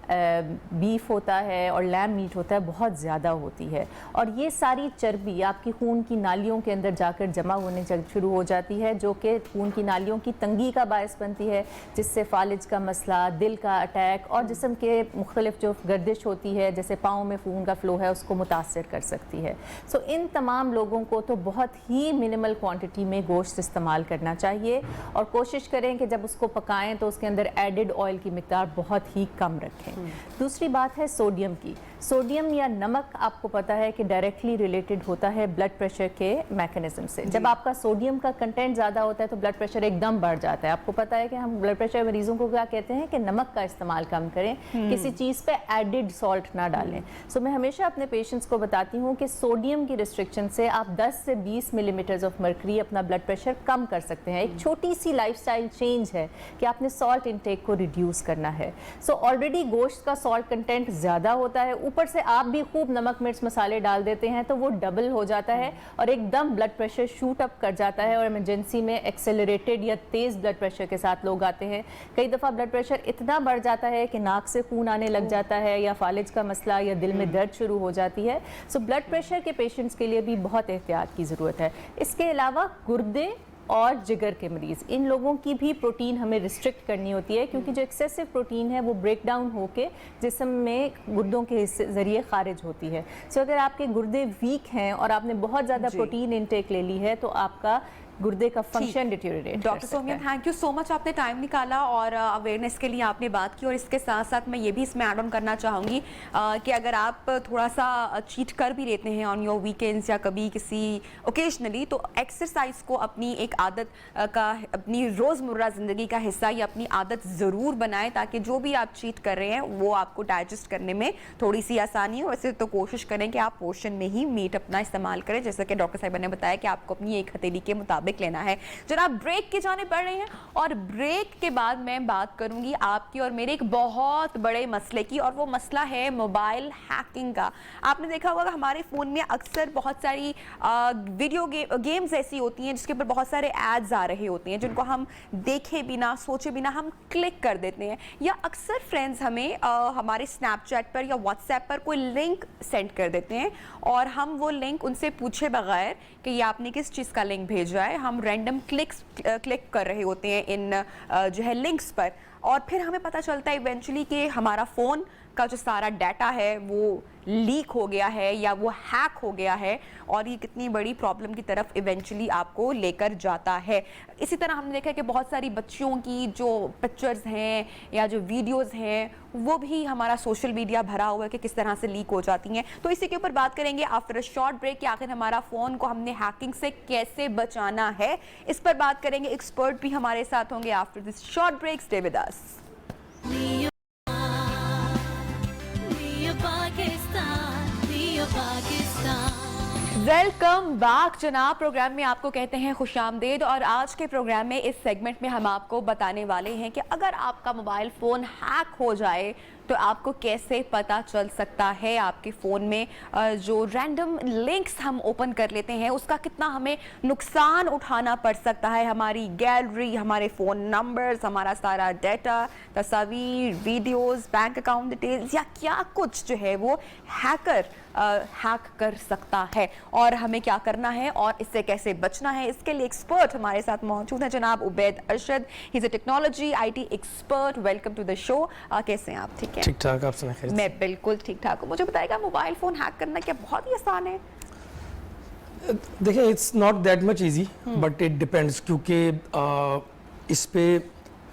बीफ होता है और लैम मीट होता है बहुत ज़्यादा होती है, और ये सारी चर्बी आपकी खून की नालियों के अंदर जाकर जमा होने शुरू हो जाती है, जो कि खून की नालियों की तंगी का बायस बनती है, जिससे फालिज का मसला, दिल का अटैक और जिस्म के मुख्तलिफ जो गर्दिश होती है जैसे पाँव में खून का फ़्लो है उसको मुतासर कर सकती है। सो इन तमाम लोगों को तो बहुत ही मिनिमल क्वांटिटी में गोश्त इस्तेमाल करना चाहिए और कोशिश करें कि जब उसको पकाएं तो उसके अंदर एडिड ऑयल की मिकदार बहुत ही कम रखें। दूसरी बात है सोडियम की। सोडियम या नमक आपको पता है कि डायरेक्टली रिलेटेड होता है ब्लड प्रेशर के मैकेनिज्म से। जब आपका सोडियम का कंटेंट ज़्यादा होता है तो ब्लड प्रेशर एकदम बढ़ जाता है। आपको पता है कि हम ब्लड प्रेशर मरीजों को क्या कहते हैं कि नमक का इस्तेमाल कम करें, किसी चीज़ पे एडिड सॉल्ट ना डालें। सो मैं हमेशा अपने पेशेंट्स को बताती हूँ कि सोडियम की रिस्ट्रिक्शन से आप 10 से 20 मिलीमीटर्स ऑफ मर्करी अपना ब्लड प्रेशर कम कर सकते हैं। एक छोटी सी लाइफस्टाइल चेंज है कि आपने सॉल्ट इंटेक को रिड्यूस करना है। सो ऑलरेडी गोश्त का सॉल्ट कंटेंट ज़्यादा होता है, ऊपर से आप भी खूब नमक मिर्च मसाले डाल देते हैं तो वो डबल हो जाता है और एकदम ब्लड प्रेशर शूट अप कर जाता है। और इमरजेंसी में एक्सेलरेटेड या तेज़ ब्लड प्रेशर के साथ लोग आते हैं। कई दफ़ा ब्लड प्रेशर इतना बढ़ जाता है कि नाक से खून आने लग जाता है या फालिज का मसला या दिल में दर्द शुरू हो जाती है। सो ब्लड प्रेशर के पेशेंट्स के लिए भी बहुत एहतियात की ज़रूरत है। इसके अलावा गुर्दे और जिगर के मरीज़, इन लोगों की भी प्रोटीन हमें रिस्ट्रिक्ट करनी होती है क्योंकि जो एक्सेसिव प्रोटीन है वो ब्रेक डाउन होके जिस्म में गुर्दों के ज़रिए खारिज होती है। सो अगर आपके गुर्दे वीक हैं और आपने बहुत ज़्यादा प्रोटीन इंटेक ले ली है तो आपका गुर्दे का function deteriorate. Doctor Somiya, thank you so much, आपने टाइम निकाला और अवेयरनेस के लिए आपने बात की। और इसके साथ साथ मैं ये भी इसमें ऐड ऑन करना चाहूँगी कि अगर आप थोड़ा सा चीट कर भी लेते हैं ऑन योर वीकेंड्स या कभी किसी ओकेजनली, तो एक्सरसाइज को अपनी एक आदत का, अपनी रोज़मर्रा ज़िंदगी का हिस्सा या अपनी आदत ज़रूर बनाएं ताकि जो भी आप चीट कर रहे हैं वो आपको डाइजेस्ट करने में थोड़ी सी आसानी हो। वैसे तो कोशिश करें कि आप पोर्शन में ही मीट अपना इस्तेमाल करें, जैसा कि डॉक्टर साहिबा ने बताया कि आपको अपनी एक हथेली के मुताबिक लेना है। जनाब ब्रेक की जाने पड़ रही हैं और ब्रेक के बाद मैं बात करूंगी आपकी और मेरे एक बहुत बड़े मसले की, और वो मसला है मोबाइल हैकिंग का। आपने देखा होगा कि हमारे फ़ोन में अक्सर बहुत सारी वीडियो गेम्स ऐसी होती हैं जिसके ऊपर बहुत सारे एड्स आ रहे होते हैं जिनको हम देखे बिना सोचे बिना हम क्लिक कर देते हैं, या अक्सर फ्रेंड्स हमें हमारे स्नैपचैट पर या व्हाट्सएप पर कोई लिंक सेंड कर देते हैं और हम वो लिंक उनसे पूछे बगैर कि ये आपने किस चीज़ का लिंक भेजा है, हम रैंडम क्लिक कर रहे होते हैं इन जो है लिंक्स पर, और फिर हमें पता चलता है इवेंचुअली कि हमारा फ़ोन का जो सारा डाटा है वो लीक हो गया है या वो हैक हो गया है, और ये कितनी बड़ी प्रॉब्लम की तरफ इवेंचुअली आपको लेकर जाता है। इसी तरह हमने देखा है कि बहुत सारी बच्चियों की जो पिक्चर्स हैं या जो वीडियोस हैं वो भी हमारा सोशल मीडिया भरा हुआ है कि किस तरह से लीक हो जाती हैं। तो इसी के ऊपर बात करेंगे आफ्टर अ शॉर्ट ब्रेक कि आखिर हमारा फ़ोन को हमने हैकिंग से कैसे बचाना है। इस पर बात करेंगे, एक्सपर्ट भी हमारे साथ होंगे after this short break. Stay with us. Welcome back जनाब। प्रोग्राम में आपको कहते हैं खुशामदीद, और आज के प्रोग्राम में इस सेगमेंट में हम आपको बताने वाले हैं कि अगर आपका मोबाइल फ़ोन हैक हो जाए तो आपको कैसे पता चल सकता है। आपके फ़ोन में जो रैंडम लिंक्स हम ओपन कर लेते हैं उसका कितना हमें नुकसान उठाना पड़ सकता है। हमारी गैलरी, हमारे फ़ोन नंबर्स, हमारा सारा डाटा, तस्वीर, वीडियोस, बैंक अकाउंट डिटेल्स या क्या कुछ जो है वो हैकर हैक कर सकता है, और हमें क्या करना है और इससे कैसे बचना है। इसके लिए एक्सपर्ट हमारे साथ मौजूद हैं जनाब Ubaid Arshad, he is a technology IT expert. Welcome to the show. कैसे हैं आप? ठीक है, ठीक ठाक। आप सुनाइए। मैं बिल्कुल ठीक ठाक हूँ। मुझे बताएगा मोबाइल फ़ोन हैक करना क्या बहुत ही आसान है? देखिए, it's not that much easy, but it depends, क्योंकि इस पे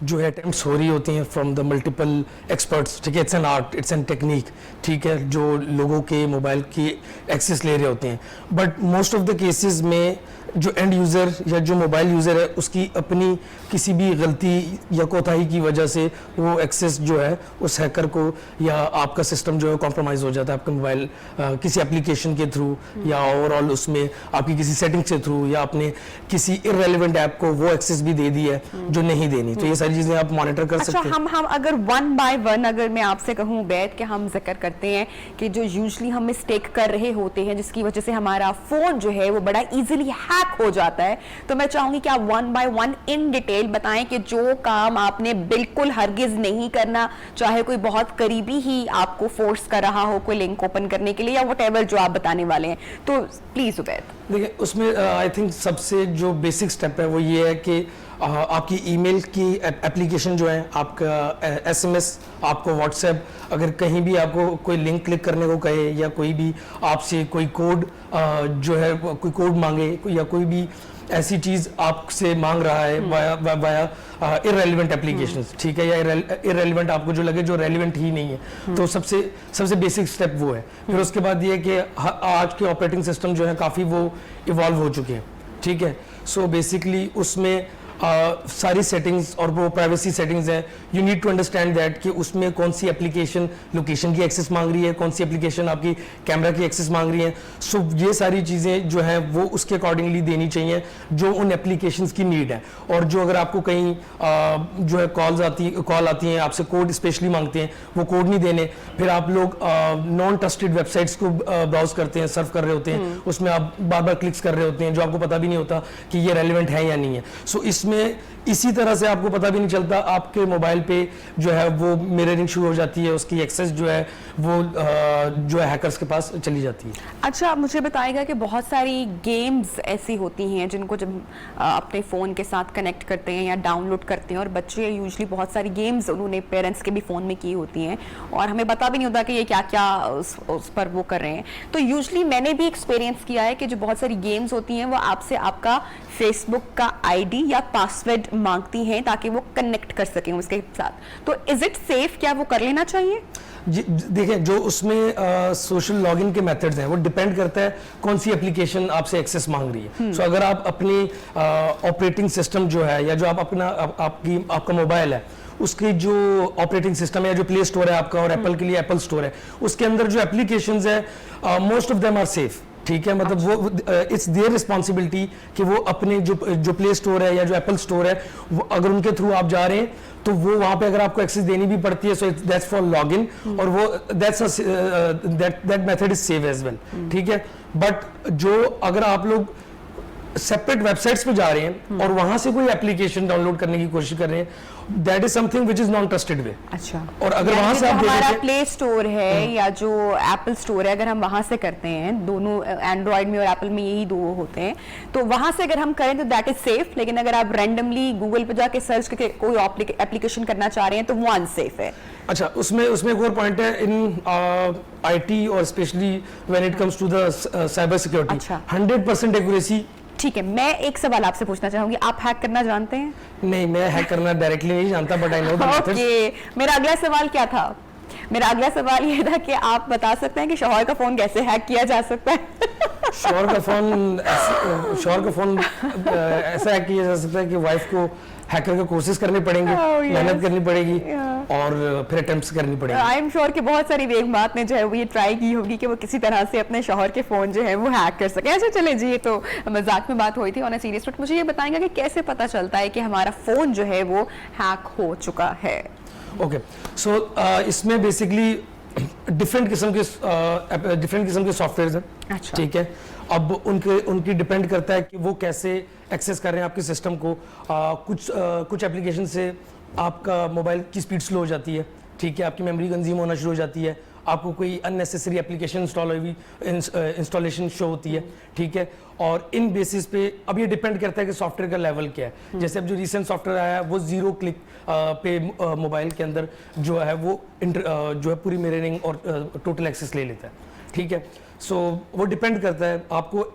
जो है अटेम्प्ट्स हो रही होती हैं फ्रॉम द मल्टीपल एक्सपर्ट्स। ठीक है, it's an art, it's an technique. ठीक है, जो लोगों के मोबाइल की एक्सेस ले रहे होते हैं, but most of the cases में जो एंड यूज़र या जो मोबाइल यूज़र है उसकी अपनी किसी भी गलती या कोताही की वजह से वो एक्सेस जो है उस हैकर को या आपका सिस्टम जो है कॉम्प्रोमाइज़ हो जाता है आपका मोबाइल किसी एप्लीकेशन के थ्रू या ओवरऑल उसमें आपकी किसी सेटिंग के थ्रू या आपने किसी इररेलेवेंट ऐप को वो एक्सेस भी दे दी है जो नहीं देनी। तो ये सारी चीज़ें आप मॉनिटर कर अच्छा, सकते हैं। हम अगर वन बाय वन अगर मैं आपसे कहूँ बैठ के हम जिक्र करते हैं कि जो यूजली हम मिस्टेक कर रहे होते हैं जिसकी वजह से हमारा फोन जो है वो बड़ा इजीली हैक हो जाता है, तो मैं चाहूंगी कि आप one by one in detail बताएं कि जो काम आपने बिल्कुल हरगिज नहीं करना, चाहे कोई बहुत करीबी ही आपको फोर्स कर रहा हो कोई लिंक ओपन करने के लिए या व्हाटएवर जो आप बताने वाले हैं, तो प्लीज उबैद। देखिए उसमें आई थिंक सबसे जो बेसिक स्टेप है वो ये है कि आपकी ईमेल की एप्लीकेशन जो है, आपका एसएमएस, आपको व्हाट्सएप, अगर कहीं भी आपको कोई लिंक क्लिक करने को कहे या कोई भी आपसे कोई कोड जो है कोई कोड मांगे या कोई भी ऐसी चीज़ आपसे मांग रहा है वाया इररेलेवेंट एप्लीकेशंस, ठीक है, या इररेलेवेंट आपको जो लगे जो रेलिवेंट ही नहीं है, तो सबसे बेसिक स्टेप वो है। फिर उसके बाद ये कि आज के ऑपरेटिंग सिस्टम जो है काफ़ी वो इवॉल्व हो चुके हैं, ठीक है। सो बेसिकली उसमें सारी सेटिंग्स और वो प्राइवेसी सेटिंग्स हैं, you need to understand that कि उसमें कौन सी एप्लीकेशन लोकेशन की एक्सेस मांग रही है, कौन सी एप्लीकेशन आपकी कैमरा की एक्सेस मांग रही है। सो ये सारी चीज़ें जो है वो उसके अकॉर्डिंगली देनी चाहिए जो उन एप्लीकेशंस की नीड है। और जो अगर आपको कहीं जो है कॉल आती हैं आपसे कोड स्पेशली मांगते हैं, वो कोड नहीं देने, फिर आप लोग नॉन ट्रस्टेड वेबसाइट्स को ब्राउज करते हैं, सर्फ कर रहे होते हैं, उसमें आप बार बार क्लिक्स कर रहे होते हैं जो आपको पता भी नहीं होता कि ये रेलिवेंट है या नहीं है। सो इसमें इसी तरह से आपको पता भी नहीं चलता आपके मोबाइल पे जो है वो मिररिंग शुरू हो जाती है, उसकी एक्सेस जो है वो जो है हैकर्स के पास चली जाती है। अच्छा, मुझे बताएगा कि बहुत सारी गेम्स ऐसी होती हैं जिनको जब अपने फ़ोन के साथ कनेक्ट करते हैं या डाउनलोड करते हैं, और बच्चे यूजुअली बहुत सारी गेम्स उन्होंने पेरेंट्स के भी फ़ोन में की होती हैं और हमें पता भी नहीं होता कि ये क्या क्या उस पर वो कर रहे हैं। तो यूजुअली मैंने भी एक्सपीरियंस किया है कि जो बहुत सारी गेम्स होती हैं वो आपसे आपका फेसबुक का आईडी या पासवर्ड मांगती हैं ताकि वो कनेक्ट कर सकें उसके साथ। तो इज इट सेफ, क्या वो कर लेना चाहिए? देखिए जो उसमें सोशल लॉगिन के मेथड्स हैं वो डिपेंड करता है कौन सी एप्लीकेशन आपसे एक्सेस मांग रही है। सो अगर आप अपनी ऑपरेटिंग सिस्टम जो है या जो आप अपना आपका मोबाइल है उसकी जो ऑपरेटिंग सिस्टम है या जो प्ले स्टोर है आपका, और एप्पल के लिए एप्पल स्टोर है, उसके अंदर जो एप्लीकेशंस है most of them are safe, ठीक है। मतलब वो इट्स देयर रिस्पॉन्सिबिलिटी कि वो अपने जो प्ले स्टोर है या जो एप्पल स्टोर है वो अगर उनके थ्रू आप जा रहे हैं तो वो वहां पे अगर आपको एक्सेस देनी भी पड़ती है, सो दैट्स फॉर लॉगिन, और वो that method is safe as well, ठीक है। बट जो अगर आप लोग सेपरेट वेबसाइट्स पे जा रहे हैं और वहां से कोई एप्लीकेशन डाउनलोड करने की कोशिश कर रहे हैं, that is something which is non trusted way. अच्छा, और अगर वहां से आप हमारा प्ले स्टोर है या जो एप्पल स्टोर है, अगर हम वहां से करते हैं, दोनों एंड्रॉइड में और एप्पल में यही दो होते हैं, तो वहां से अगर हम करें तो दैट इज सेफ। लेकिन अगर आप रैंडमली गूगल पे जाके सर्च करके कोई एप्लीकेशन करना चाह रहे हैं तो वो अनसेफ है। अच्छा, उसमें एक और पॉइंट है इन आईटी और specially when it comes to the cyber security, अच्छा। 100% एक्यूरेसी। ठीक है, मैं एक सवाल आपसे पूछना चाहूंगी, आप हैक करना जानते हैं? नहीं, मैं हैक करना डायरेक्टली नहीं जानता, but I know the methods. Okay, मेरा अगला सवाल क्या था? मेरा अगला सवाल ये था कि आप बता सकते हैं कि शौहर का फोन कैसे हैक किया जा सकता है? शौहर का फोन ऐसा हैक किया जा सकता है कि वाइफ को हैकर के कोर्सेज करने पड़ेंगे, मेहनत करनी पड़ेगी और फिर अटेम्प्ट्स करनी पड़ेगी। आई एम श्योर कि बहुत सारी बेगमात ने जो है वो ये ट्राई की होगी कि वो किसी तरह से अपने शौहर के फोन जो है वो हैक कर सके। अच्छा चले जी, ये तो मजाक में बात हुई थी, ऑन अ सीरियस नोट मुझे ये बताएंगे कि कैसे पता चलता है कि हमारा फोन जो है वो हैक हो चुका है? ओके, सो इसमें बेसिकली डिफरेंट किस्म के सॉफ्टवेयर हैं, अच्छा। ठीक है। अब उनकी डिपेंड करता है कि वो कैसे एक्सेस कर रहे हैं आपके सिस्टम को। कुछ एप्लीकेशन से आपका मोबाइल की स्पीड स्लो हो जाती है, ठीक है, आपकी मेमोरी कंज्यूम होना शुरू हो जाती है, आपको कोई अननेसेसरी एप्लीकेशन इंस्टॉलेशन शो होती है, ठीक है। और इन बेसिस पे अब ये डिपेंड करता है कि सॉफ्टवेयर का लेवल क्या है। जैसे अब जो रिसेंट सॉफ्टवेयर आया है वो 0 क्लिक पे मोबाइल के अंदर जो है वो जो है पूरी मिररिंग और टोटल एक्सेस ले लेता है, ठीक है। सो वो डिपेंड करता है, आपको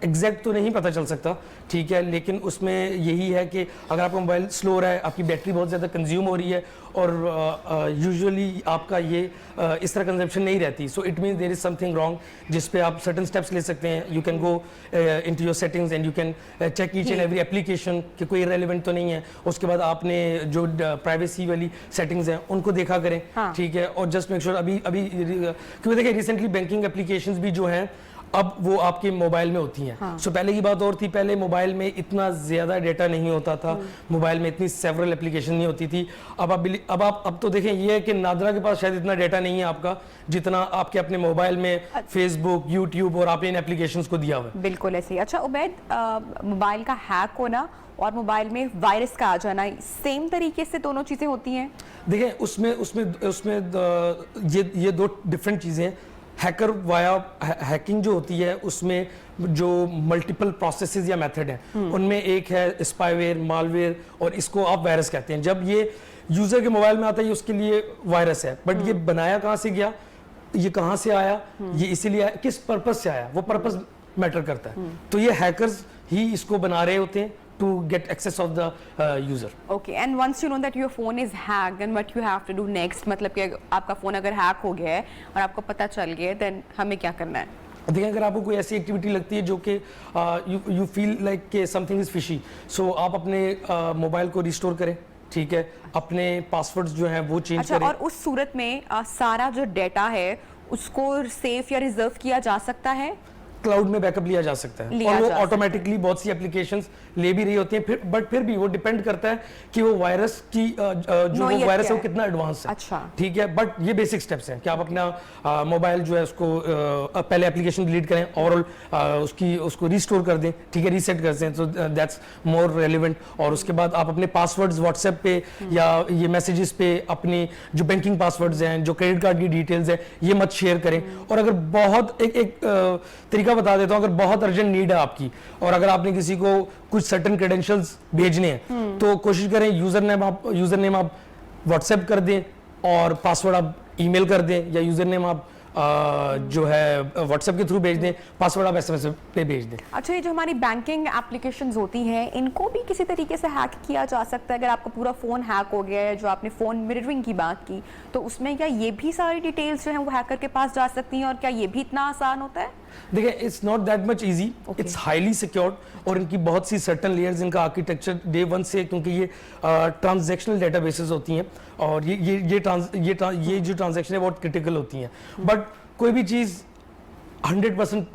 एग्जैक्ट तो नहीं पता चल सकता, ठीक है, लेकिन उसमें यही है कि अगर आपका मोबाइल स्लो रहा है, आपकी बैटरी बहुत ज़्यादा कंज्यूम हो रही है और यूजुअली आपका ये इस तरह कंजम्पशन नहीं रहती, so it mean there is something wrong, जिस पे आप सर्टन स्टेप्स ले सकते हैं। You can go into your settings and you can check each and every application कि कोई रेलिवेंट तो नहीं है। उसके बाद आपने जो प्राइवेसी वाली सेटिंग्स हैं उनको देखा करें, ठीक है, और जस्ट मेक श्योर अभी क्योंकि देखिए रिसेंटली बैंकिंग एप्लीकेशंस भी जो हैं अब वो आपके मोबाइल में होती हैं। सो पहले की बात और थी, पहले मोबाइल में इतना ज़्यादा डेटा नहीं होता था, मोबाइल में इतनी सेवरल एप्लीकेशन नहीं होती थी। अब तो देखें ये है कि नादरा के पास शायद इतना डेटा नहीं है आपका जितना आपके अपने मोबाइल में फेसबुक, यूट्यूब और आपने इन एप्लीकेशंस को दिया हुआ है। बिल्कुल ऐसे ही। अच्छा उबैद, मोबाइल का हैक होना और मोबाइल में वायरस का आ जाना सेम तरीके से दोनों चीज़ें होती हैं? देखिए उसमें ये दो डिफरेंट चीज़ें हैं। हैकर वाया हैकिंग जो होती है उसमें जो मल्टीपल प्रोसेसेस या मेथड हैं उनमें एक है स्पाईवेयर, मालवेयर, और इसको आप वायरस कहते हैं। जब ये यूजर के मोबाइल में आता है ये उसके लिए वायरस है, बट ये बनाया कहाँ से गया, ये कहाँ से आया, ये इसीलिए आया, किस पर्पस से आया, वो पर्पस मैटर करता है। तो ये हैकर्स ही इसको बना रहे होते हैं to get access of the user. Okay, and once you know that your phone is hacked, then what you have to do next? मतलब कि आपका फोन अगर हैक हो गया है और आपको पता चल गया है, then हमें क्या करना है? देखिए अगर आपको कोई ऐसी एक्टिविटी लगती है जो कि यू फील लाइक कि समथिंग इज फिशी, सो आप अपने मोबाइल को रिस्टोर करें, ठीक है, अपने पासवर्ड्स जो हैं वो चेंज करें। और उस सूरत में सारा जो डेटा है उसको सेफ या रिजर्व किया जा सकता है? क्लाउड में बैकअप लिया जा सकता है और वो ऑटोमेटिकली बहुत सी एप्लीकेशंस ले भी रही होती हैं, बट फिर भी वो डिपेंड करता है कि वो वायरस की जो वो वायरस है वो कितना एडवांस है। अच्छा, ठीक है, बट ये बेसिक स्टेप्स हैं कि आप अपना मोबाइल जो है उसको पहले एप्लीकेशन डिलीट करें, ओवरऑल उसको रिस्टोर कर दें, ठीक है, रीसेट कर दें, तो दैट्स मोर रेलिवेंट। और उसके बाद आप अपने पासवर्ड्स व्हाट्सएप पे या ये मैसेजेस पे अपनी जो बैंकिंग पासवर्ड्स हैं, जो क्रेडिट कार्ड की डिटेल्स है, ये मत शेयर करें। और अगर बहुत एक तरीका बता देता हूं, अगर बहुत अर्जेंट नीड है आपकी और अगर आपने किसी को कुछ सर्टेन क्रेडेंशियल्स भेजने हैं तो कोशिश करें यूजर नेम आप व्हाट्सएप कर दें और पासवर्ड आप ईमेल कर दें, या यूजर नेम आप जो है व्हाट्सएप के थ्रू भेज दें, पासवर्ड आप एसएमएस पे भेज दें। अच्छा, ये जो हमारी बैंकिंग एप्लीकेशंस होती हैं इनको भी किसी तरीके से हैक किया जा सकता है? अगर आपका पूरा फ़ोन हैक हो गया है, जो आपने फ़ोन मिररिंग की बात की, तो उसमें क्या ये भी सारी डिटेल्स जो हैं वो हैकर के पास जा सकती हैं, और क्या ये भी इतना आसान होता है? देखिए it's not that much easy, it's highly secured, और इनकी बहुत सी सर्टन लेयर्स, इनका आर्किटेक्चर डे वन से, क्योंकि ये ट्रांजैक्शनल डेटाबेसेस होती हैं और ये जो ट्रांजैक्शन है बहुत क्रिटिकल होती हैं, बट कोई भी चीज़ 100%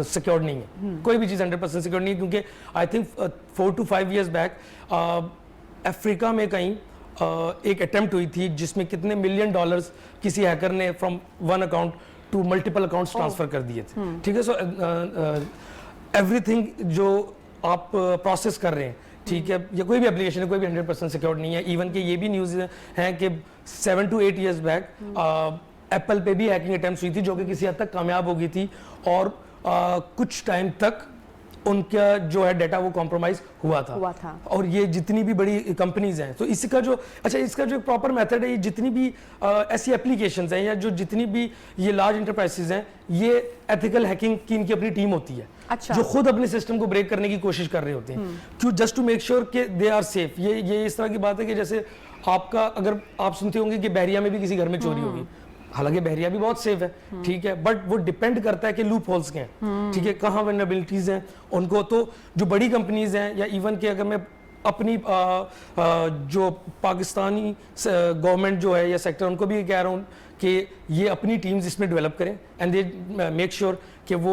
सिक्योर नहीं है। कोई भी चीज़ 100% सिक्योर नहीं है, क्योंकि I think 4 to 5 years back Africa में कहीं एक अटेम्प्ट हुई थी जिसमें कितने $1 million किसी हैकर ने from one account to multiple accounts transfer कर दिए थे, ठीक है। सो एवरीथिंग जो आप प्रोसेस कर रहे हैं, ठीक है, या कोई भी एप्लीकेशन है, कोई भी 100% सिक्योर नहीं है। इवन कि ये भी न्यूज़ है कि 7 to 8 years बैक एप्पल पे भी हैकिंग अटेम्प्ट हुई थी जो कि किसी हद तक कामयाब हो गई थी, और कुछ टाइम तक उनका जो है डाटा वो कॉम्प्रोमाइज हुआ था। और ये जितनी भी बड़ी कंपनीज हैं, तो इसका जो प्रॉपर मेथड है, ये जितनी भी ऐसी एप्लीकेशंस हैं या जो जितनी भी ये लार्ज इंटरप्राइजेज हैं, ये एथिकल हैकिंग की इनकी अपनी टीम होती है। अच्छा। जो खुद अपने सिस्टम को ब्रेक करने की कोशिश कर रहे होते हैं, क्यों, जस्ट टू मेक श्योर कि दे आर सेफ। ये इस तरह की बात है कि जैसे आपका, अगर आप सुनते होंगे कि बहरिया में भी किसी घर में चोरी होगी, हालांकि बहरिया भी बहुत सेफ है, ठीक है, बट वो डिपेंड करता है कि लूप होल्स के हैं, ठीक है, कहाँ वल्नरेबिलिटीज हैं उनको। तो जो बड़ी कंपनीज हैं, या इवन कि अगर मैं अपनी जो पाकिस्तानी गवर्नमेंट जो है या सेक्टर, उनको भी कह रहा हूँ कि ये अपनी टीम्स इसमें डेवलप करें एंड दे मेक श्योर कि वो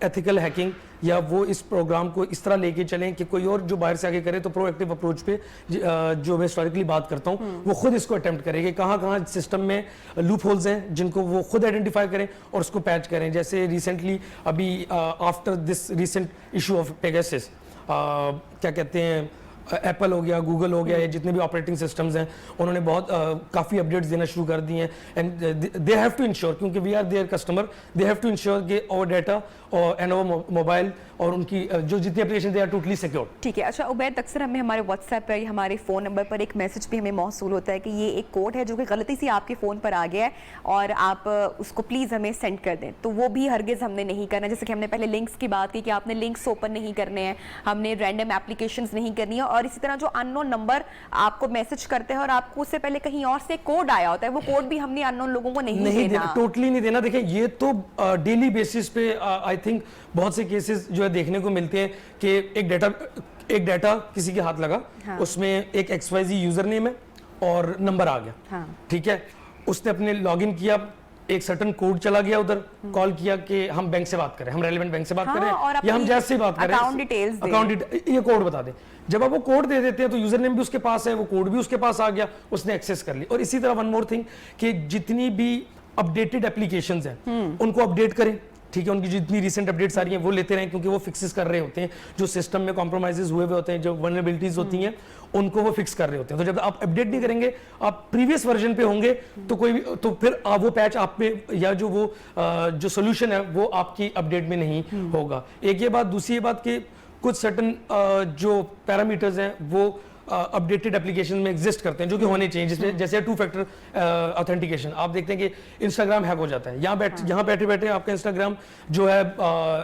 एथिकल हैकिंग या वो इस प्रोग्राम को इस तरह लेके चलें कि कोई और जो बाहर से आके करे तो प्रोएक्टिव अप्रोच पे जो मैं हिस्टोरिकली बात करता हूँ वो खुद इसको अटेम्प्ट करे कि कहाँ सिस्टम में लूप होल्स हैं जिनको वो खुद आइडेंटिफाई करें और उसको पैच करें। जैसे रिसेंटली अभी after this recent issue of Pegasus, क्या कहते हैं, एप्पल हो गया, गूगल हो गया, ये जितने भी ऑपरेटिंग सिस्टम्स हैं उन्होंने बहुत काफ़ी अपडेट्स देना शुरू कर दिए हैं and they have to ensure, क्योंकि we are their customer, they have to ensure कि और डाटा और एंड ओवर मोबाइल और उनकी जो जितनी application they are totally secure. ठीक है। अच्छा उबैद, अक्सर हमें हमारे व्हाट्सएप पर, हमारे फ़ोन नंबर पर एक मैसेज भी हमें मौसूल होता है कि ये एक कोड है जो कि गलती से आपके फ़ोन पर आ गया है और आप उसको प्लीज़ हमें सेंड कर दें, तो वो भी हरगिज़ हमने नहीं करना। जैसे कि हमने पहले लिंक्स की बात की कि आपने लिंक्स ओपन नहीं करने हैं, हमने रैंडम एप्लीकेशंस नहीं करनी है, और इसी तरह जो अननोन नंबर आपको मैसेज करते हैं और आपको उससे पहले कहीं और से कोड आया होता है, वो कोड भी हमने अननोन लोगों को नहीं देना। टोटली नहीं देना। देखिए ये तो डेली बेसिस पे आई थिंक बहुत से केसेस जो है देखने को मिलते हैं कि एक डाटा किसी के हाथ लगा, हाँ। उसमें एक XYZ यूजर नेम है और नंबर आ गया, हाँ। ठीक है, उसने अपने लॉगिन किया, एक सर्टन कोड चला गया उधर, कॉल किया कि हम बैंक से बात करें, हम रेलेवेंट बैंक से बात हाँ, करें या हम जैसे से बात करें, अकाउंट डिटेल्स ये कोड बता दें। जब आप वो कोड दे देते हैं तो यूजर नेम भी उसके पास है, वो कोड भी उसके पास आ गया, उसने एक्सेस कर ली। और इसी तरह वन मोर थिंग कि जितनी भी अपडेटेड एप्लीकेशंस हैं उनको अपडेट करें, ठीक है, उनकी जितनी रिसेंट अपडेट्स आ रही हैं वो लेते रहें, क्योंकि वो फिक्सेस कर रहे होते हैं, जो सिस्टम में कॉम्प्रोमाइजेस हुए हुए होते हैं, जो वल्नरेबिलिटीज होती हैं उनको वो फिक्स कर रहे होते हैं। तो जब आप अपडेट नहीं करेंगे, आप प्रीवियस वर्जन पे होंगे तो कोई तो फिर वो पैच आप पे या जो वो जो सोल्यूशन है वो आपकी अपडेट में नहीं होगा। एक ये बात, दूसरी ये बात कि कुछ सर्टन जो पैरामीटर्स हैं वो अपडेटेड एप्लीकेशन में एग्जिस्ट करते हैं जो कि होने चाहिए, जिसमें जैसे 2 फैक्टर ऑथेंटिकेशन। आप देखते हैं कि इंस्टाग्राम हैक हो जाता है, यहाँ बैठे बैठे आपका इंस्टाग्राम जो है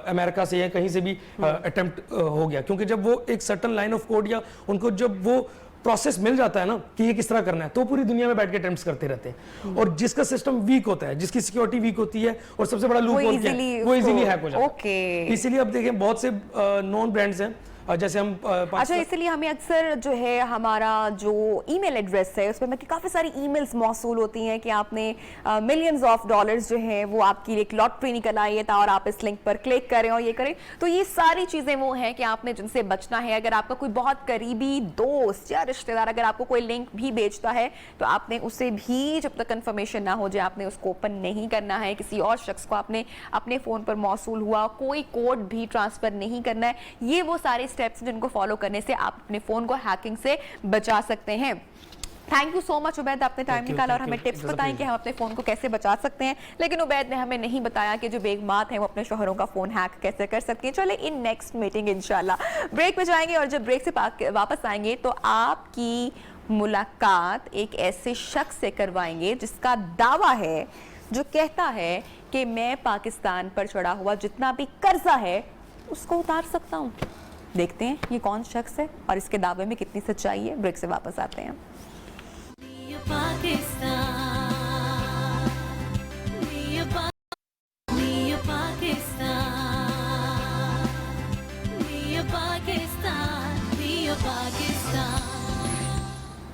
अमेरिका से या कहीं से भी अटेम्प्ट हो गया, क्योंकि जब वो एक सर्टन लाइन ऑफ कोड या उनको जब वो प्रोसेस मिल जाता है ना कि ये किस तरह करना है, तो पूरी दुनिया में बैठ के अटेम्प्ट्स करते रहते हैं। और जिसका सिस्टम वीक होता है, जिसकी सिक्योरिटी वीक होती है, और सबसे बड़ा लूप होल क्या है, वो इजीली हैक हो जाता है। इसीलिए अब देखें बहुत से नॉन ब्रांड्स हैं जैसे हम अच्छा, इसलिए हमें अक्सर जो है हमारा जो ईमेल एड्रेस है उस पर काफ़ी सारी ईमेल्स मौसूल होती हैं कि आपने मिलियंस ऑफ डॉलर्स जो हैं वो आपकी एक लॉटरी निकल आई है और आप इस लिंक पर क्लिक करें और ये करें। तो ये सारी चीज़ें वो हैं कि आपने जिनसे बचना है। अगर आपका कोई बहुत करीबी दोस्त या रिश्तेदार अगर आपको कोई लिंक भी भेजता है तो आपने उसे भी, जब तक कंफर्मेशन ना हो जाए, आपने उसको ओपन नहीं करना है। किसी और शख्स को आपने अपने फ़ोन पर मौसूल हुआ कोई कोड भी ट्रांसफ़र नहीं करना है। ये वो सारे स्टेप्स जिनको फॉलो करने से आप अपने फोन को हैकिंग से बचा सकते हैं। Thank you so much Ubaid, आपने टाइम निकाला और हमें टिप्स बताएं कि हम अपने फोन को कैसे बचा सकते हैं। लेकिन उबैद ने हमें नहीं बताया कि जो बेगमात हैं वो अपने शोहरों का फोन हैक कैसे कर सकती हैं। चले इन नेक्स्ट मीटिंग इंशाल्लाह ब्रेक में जाएंगे और जब ब्रेक से वापस आएंगे तो आपकी मुलाकात एक ऐसे शख्स से करवाएंगे जिसका दावा है, जो कहता है कि मैं पाकिस्तान पर चढ़ा हुआ जितना भी कर्जा है उसको उतार सकता हूँ। देखते हैं ये कौन शख्स है और इसके दावे में कितनी सच्चाई है। ब्रेक से वापस आते हैं।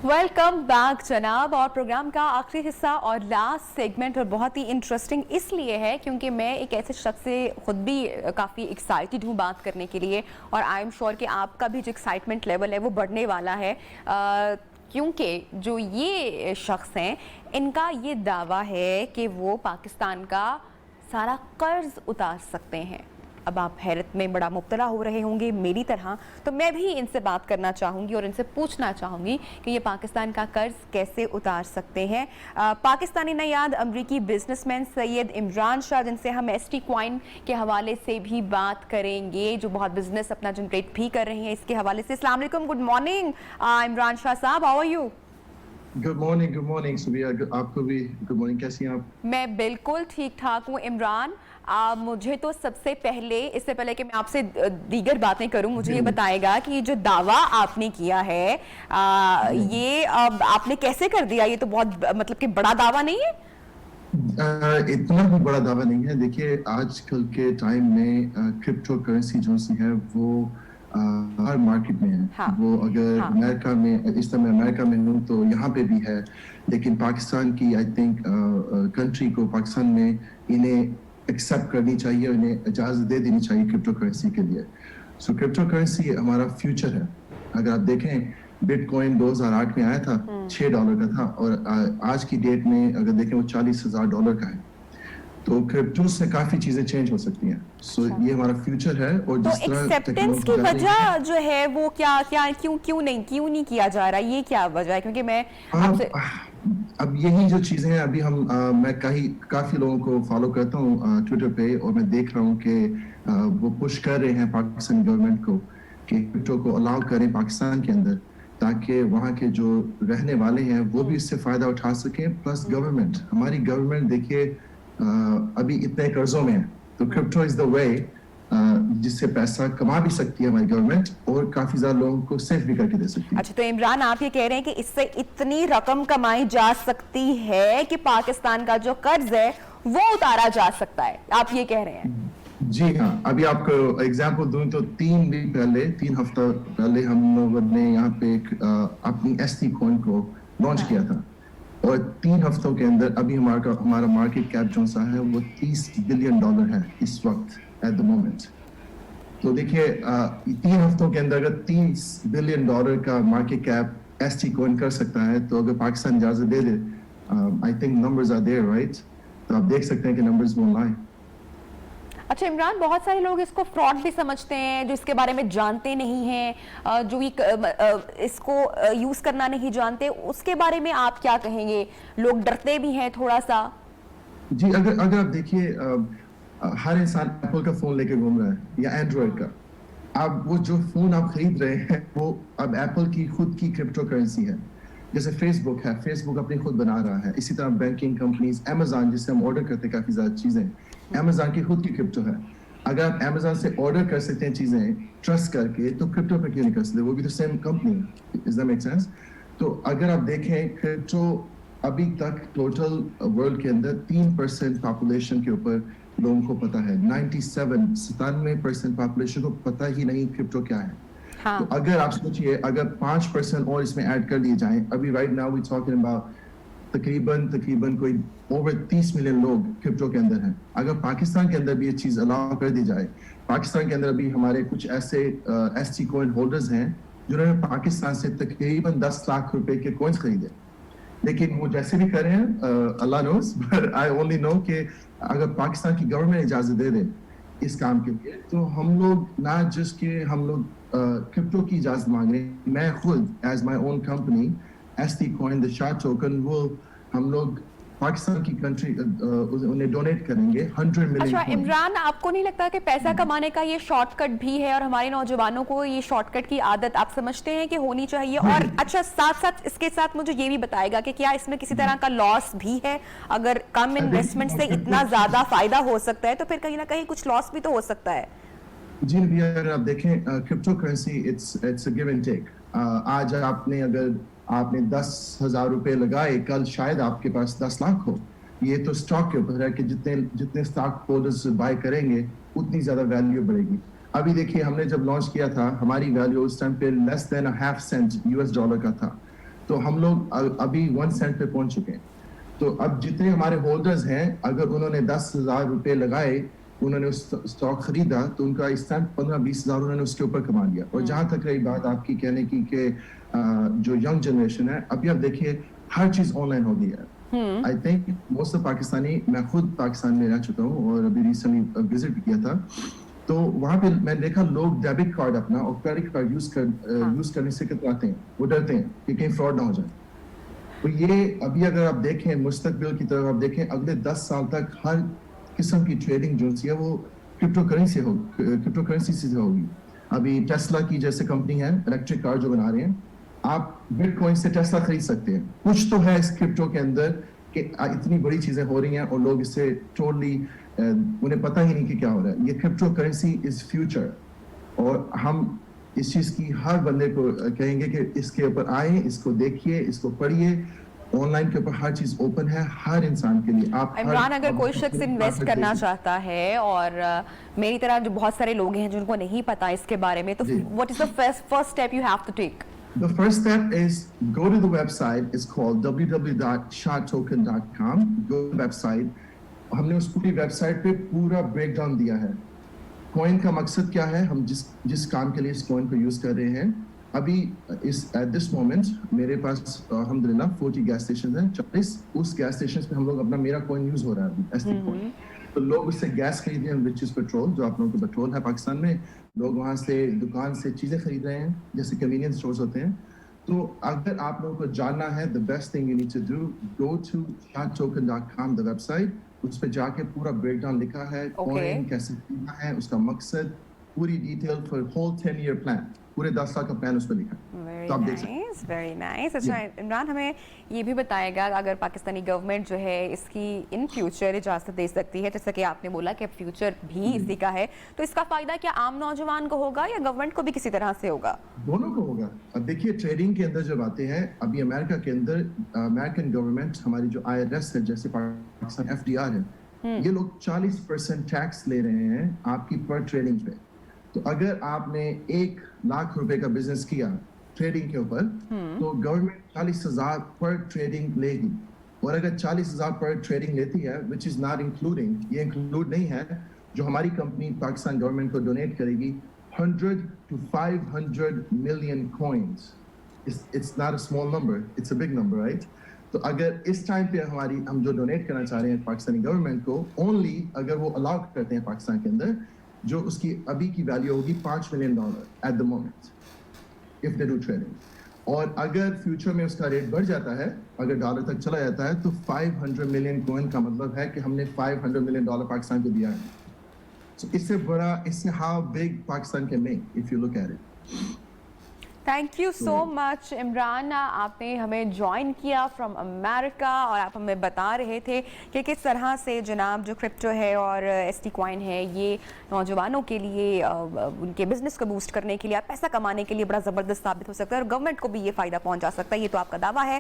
वेलकम बैक जनाब। और प्रोग्राम का आखिरी हिस्सा और लास्ट सेगमेंट और बहुत ही इंटरेस्टिंग इसलिए है क्योंकि मैं एक ऐसे शख्स से खुद भी काफ़ी एक्साइटेड हूँ बात करने के लिए, और आई एम श्योर कि आपका भी जो एक्साइटमेंट लेवल है वो बढ़ने वाला है, क्योंकि जो ये शख्स हैं इनका ये दावा है कि वो पाकिस्तान का सारा कर्ज उतार सकते हैं। अब आप हैरत में बड़ा मुब्तला हो रहे होंगे मेरी तरह, तो मैं भी इनसे बात करना चाहूँगी और इनसे पूछना चाहूँगी कि ये पाकिस्तान का कर्ज कैसे उतार सकते हैं। पाकिस्तानी नयाद अमरीकी बिजनेसमैन सैयद इमरान शाह, जिनसे हम ST कॉइन के हवाले से भी बात करेंगे, जो बहुत बिजनेस अपना जनरेट भी कर रहे हैं इसके हवाले से। अस्सलाम वालेकुम, गुड मॉर्निंग इमरान शाह साहब, how are you? Good morning Subiya, आपको भी गुड मॉर्निंग। कैसी हैं आप? मैं बिल्कुल ठीक ठाक हूँ इमरान। मुझे तो सबसे पहले, इससे पहले कि मैं आपसे दीगर बातें करूं, मुझे ये बताएगा कि जो दावा आपने किया है ये आपने कैसे कर दिया? ये तो बहुत मतलब कि बड़ा दावा नहीं है। इतना भी बड़ा दावा नहीं है। देखिए आजकल के टाइम में क्रिप्टो करेंसी जो सी है वो हर मार्केट में है। हाँ, वो अगर हाँ, अमेरिका में, इस समय अमेरिका में हूँ तो यहाँ पे भी है, लेकिन पाकिस्तान की आई थिंक कंट्री को पाकिस्तान में इन्हें एक्सेप्ट करनी चाहिए, इन्हें इजाज़त दे देनी चाहिए क्रिप्टो करेंसी के लिए। सो क्रिप्टो करेंसी हमारा फ्यूचर है। अगर आप देखें बिटकॉइन 2008 में आया था, $6 का था, और आज की डेट में अगर देखें वो $40,000 का है। तो क्रिप्टो से काफी चीजें चेंज हो सकती हैं। सो ये हमारा फ्यूचर है। और तो जिस तरह एक्सेप्टेंस की वजह जो है वो क्या क्या क्यों नहीं किया जा रहा, ये क्या वजह है? क्योंकि मैं आपसे अब यही जो चीजें हैं अभी हम मैं काफी लोगों को फॉलो करता हूँ ट्विटर पे, और मैं देख रहा हूँ कि वो पुश कर रहे हैं पाकिस्तान गवर्नमेंट को कि क्रिप्टो को अलाउ करें पाकिस्तान के अंदर, ताकि वहाँ के जो रहने वाले हैं वो भी इससे फायदा उठा सकें। प्लस गवर्नमेंट, हमारी गवर्नमेंट देखिए अभी इतने कर्जों में है, तो क्रिप्टो इज द वे जिससे पैसा कमा भी सकती है हमारी गवर्नमेंट, और काफी ज्यादा लोगों को सेफ भी करके दे सकती है। अच्छा, तो इमरान आप ये कह रहे हैं कि इससे इतनी रकम कमाई जा सकती है कि पाकिस्तान का जो कर्ज है वो उतारा जा सकता है, आप ये कह रहे हैं? जी हाँ, अभी आपको एग्जांपल दूं तो 3 हफ्ता पहले हम लोगों ने यहाँ पे एक अपनी एसटी कॉइन को लॉन्च किया था, और 3 हफ्तों के अंदर अभी हमारा मार्केट कैप जो सा है वो $30 बिलियन है इस वक्त एट द मोमेंट। तो देखिए 3 हफ्तों के अंदर अगर $30 बिलियन का मार्केट कैप एसटी कॉइन कर सकता है, तो अगर पाकिस्तान इजाजत दे दे, I think numbers are there, right? तो आप देख सकते हैं कि नंबर्स वोंट लाई। अच्छा इमरान, बहुत सारे लोग इसको फ्रॉड भी समझते हैं, जो इसके बारे में जानते नहीं हैं, जो इसको यूज करना नहीं जानते, उसके बारे में आप क्या कहेंगे? लोग डरते भी हैं थोड़ा सा। जी, अगर आप देखिए हर इंसान एप्पल का फोन लेके घूम रहा है या एंड्रॉइड का। अब वो जो फोन आप खरीद रहे हैं वो अब एप्पल की खुद की क्रिप्टो करेंसी है। जैसे फेसबुक है, फेसबुक अपनी खुद बना रहा है। इसी तरह बैंकिंग कंपनीज, अमेजॉन जिससे हम ऑर्डर करते हैं काफी ज्यादा चीजें, अमेजॉन की खुद की क्रिप्टो है। अगर आप अमेजॉन से ऑर्डर कर सकते हैं चीजें ट्रस्ट करके, तो क्रिप्टो पे क्यों नहीं कर सकते? वो भी तो सेम कंपनी है। Is that make sense? तो अगर आप देखें क्रिप्टो अभी तक टोटल वर्ल्ड के अंदर 3% पॉपुलेशन के ऊपर लोगों को पता है। 97% पॉपुलेशन को पता ही नहीं क्रिप्टो क्या है। हाँ। तो अगर आप सोचिए, अगर 5% और इसमें ऐड कर दिए जाएं, अभी right now we talking about तकरीबन कोई ओवर 30 मिलियन लोग क्रिप्टो के अंदर हैं। अगर पाकिस्तान के अंदर भी ये चीज अलाउ कर दी जाए, पाकिस्तान के अंदर अभी हमारे कुछ ऐसे एसटी कॉइन होल्डर्स हैं जिन्होंने पाकिस्तान से तकरीबन 10 लाख रुपए के कॉइन्स खरीदे, लेकिन वो जैसे भी कर रहे हैं Allah knows, but I only know कि अगर पाकिस्तान की गवर्नमेंट इजाजत दे दे इस काम के लिए, तो हम लोग ना जस्ट के हम लोग क्रिप्टो की इजाजत मांग रहे हैं। मैं खुद as my own company ST coin the Shad token वो हम लोग पाकिस्तान की कंट्री उन्हें डोनेट करेंगे 100 मिलियन। अच्छा इमरान, आपको नहीं लगता कि पैसा कमाने का ये शॉर्टकट भी है, और हमारे नौजवानों को ये शॉर्टकट की आदत आप समझते हैं कि होनी चाहिए? और अच्छा साथ साथ इसके साथ मुझे ये भी बताएगा कि क्या इसमें किसी तरह का लॉस भी है? अगर कम इन्वेस्टमेंट से इतना ज्यादा फायदा हो सकता है, तो फिर कहीं ना कहीं कुछ लॉस भी तो हो सकता है। जी भैया, अगर आप देखें crypto currency it's a give and take. आज अगर आपने 10,000 रुपए लगाए, कल शायद आपके पास 10 लाख हो। ये तो स्टॉक के ऊपर है कि जितने स्टॉक होल्डर्स बाय करेंगे उतनी ज्यादा वैल्यू बढ़ेगी। अभी देखिए, हमने जब लॉन्च किया था हमारी वैल्यू उस टाइम पे less than ½ cent US dollar का था, तो हम लोग अभी 1 सेंट पे पहुंच चुके हैं। तो अब जितने हमारे होल्डर्स हैं, अगर उन्होंने 10,000 रुपए लगाए, उन्होंने उस स्टॉक खरीदा, तो उनका इस टाइम 15-20 हजार उन्होंने उसके ऊपर कमा लिया। और जहां तक रही बात आपकी कहने की कि जो यंग जनरेशन है, अभी आप देखिए हर चीज ऑनलाइन हो गई है। I think most of Pakistani, मैं खुद पाकिस्तान में रह चुका हूँ और अभी रिसेंटली विजिट भी किया था, तो वहां पे मैंने देखा लोग डेबिट कार्ड अपना और क्रेडिट कार्ड यूज करने से कतराते हैं, वो डरते हैं कि कहीं फ्रॉड ना हो जाए। तो ये अभी अगर आप देखें मुस्तकबिल की तरफ आप देखें, अगले 10 साल तक हर किस्म की ट्रेडिंग जो है वो क्रिप्टो करेंसी से होगी। अभी टेस्ला की जैसे कंपनी है, इलेक्ट्रिक कार जो बना रहे हैं, आप बिटकॉइन से टेस्ला खरीद सकते हैं। कुछ तो है इस क्रिप्टो के अंदर कि इतनी बड़ी चीजें हो रही हैं और लोग इससे टोटली उन्हें पता ही नहीं कि क्या हो रहा है। ये क्रिप्टो करेंसी इज फ्यूचर, और हम इस चीज की हर बंदे को कहेंगे कि इसके ऊपर आए, इसको देखिए, इसको पढ़िए। ऑनलाइन के ऊपर हर चीज ओपन है हर इंसान के लिए। आप इमरान, अगर कोई शख्स इन्वेस्ट करना चाहता है और मेरी तरह जो बहुत सारे लोग हैं जिनको नहीं पता इसके बारे में, तो what is the first step you have to take? The first step is go to the website. It's called www.shahtoken.com. Go to the website. हमने उस पूरी वेबसाइट पे पूरा ब्रेकडाउन दिया है। कॉइन का मकसद क्या है, हम जिस काम के लिए इस कॉइन को यूज कर रहे हैं, अभी इस एट दिस मोमेंट मेरे पास अल्हम्दुलिल्लाह 40 गैस स्टेशन हैं, 40 उस गैस स्टेशन पे हम लोग अपना मेरा कॉइन यूज हो रहा है अभी एसटी कॉइन। तो लोग उससे गैस खरीद रहे हैं, विच इज पेट्रोल, जो आप लोगों को पेट्रोल है पाकिस्तान में। लोग वहाँ से दुकान से चीज़ें खरीद रहे हैं, जैसे कन्वीनियंस स्टोर्स होते हैं। तो अगर आप लोगों को जानना है, the best thing you need to do, go to shadtoken.com the website, उस पर जाके पूरा ब्रेकडाउन लिखा है, कॉइन कैसे खरीदना है, उसका मकसद, पूरी detail for whole 10-year plan, पूरे 10 साल का प्लान उस पर लिखा है। तो आप देख सकते हैं। Very nice. अच्छा इमरान, हमें ये भी बताएगा अगर पाकिस्तानी गवर्नमेंट जो है इसकी इन फ्यूचर इजाज़त दे सकती है, जैसा कि आपने बोला कि अब फ्यूचर भी इसी का है, तो इसका फ़ायदा क्या आम नौजवान को होगा या गवर्नमेंट को भी किसी तरह से होगा? दोनों को होगा। अब देखिए ट्रेडिंग के अंदर जब आते हैं, अभी अमेरिका के अंदर अमेरिकन गवर्नमेंट, हमारी जो IRS है, जैसे पाकिस्तान FDR है, ये लोग 40% टैक्स ले रहे हैं आपकी पर ट्रेडिंग पे। तो अगर आपने 1 लाख रुपए का बिजनेस किया ट्रेडिंग के ऊपर, तो गवर्नमेंट 40,000 पर ट्रेडिंग लेगी। और अगर 40,000 पर ट्रेडिंग लेती है, विच इज नॉट इंक्लूडिंग, ये इंक्लूड नहीं है जो हमारी कंपनी पाकिस्तान गवर्नमेंट को डोनेट करेगी, 100 to 500 million coins। It's not a small number, it's a big number, right? तो अगर इस टाइम पे हम जो डोनेट करना चाह रहे हैं पाकिस्तानी गवर्नमेंट को, ओनली अगर वो अलाउ करते हैं पाकिस्तान के अंदर, जो उसकी अभी की वैल्यू होगी $5 million at the moment if they do trading. और अगर फ्यूचर में उसका रेट बढ़ जाता है, अगर डॉलर तक चला जाता है, तो 500 मिलियन कॉइन का मतलब है कि हमने $500 million पाकिस्तान को दिया है। So इससे बड़ा, इससे how big Pakistan can make if you look at it. Thank you so much Imran, आपने हमें ज्वाइन किया फ्रॉम अमेरिका और आप हमें बता रहे थे कि किस तरह से जनाब जो क्रिप्टो है और एसटी कॉइन है, ये नौजवानों के लिए उनके बिजनेस को बूस्ट करने के लिए, पैसा कमाने के लिए बड़ा ज़बरदस्त साबित हो सकता है और गवर्नमेंट को भी ये फ़ायदा पहुंचा सकता है। ये तो आपका दावा है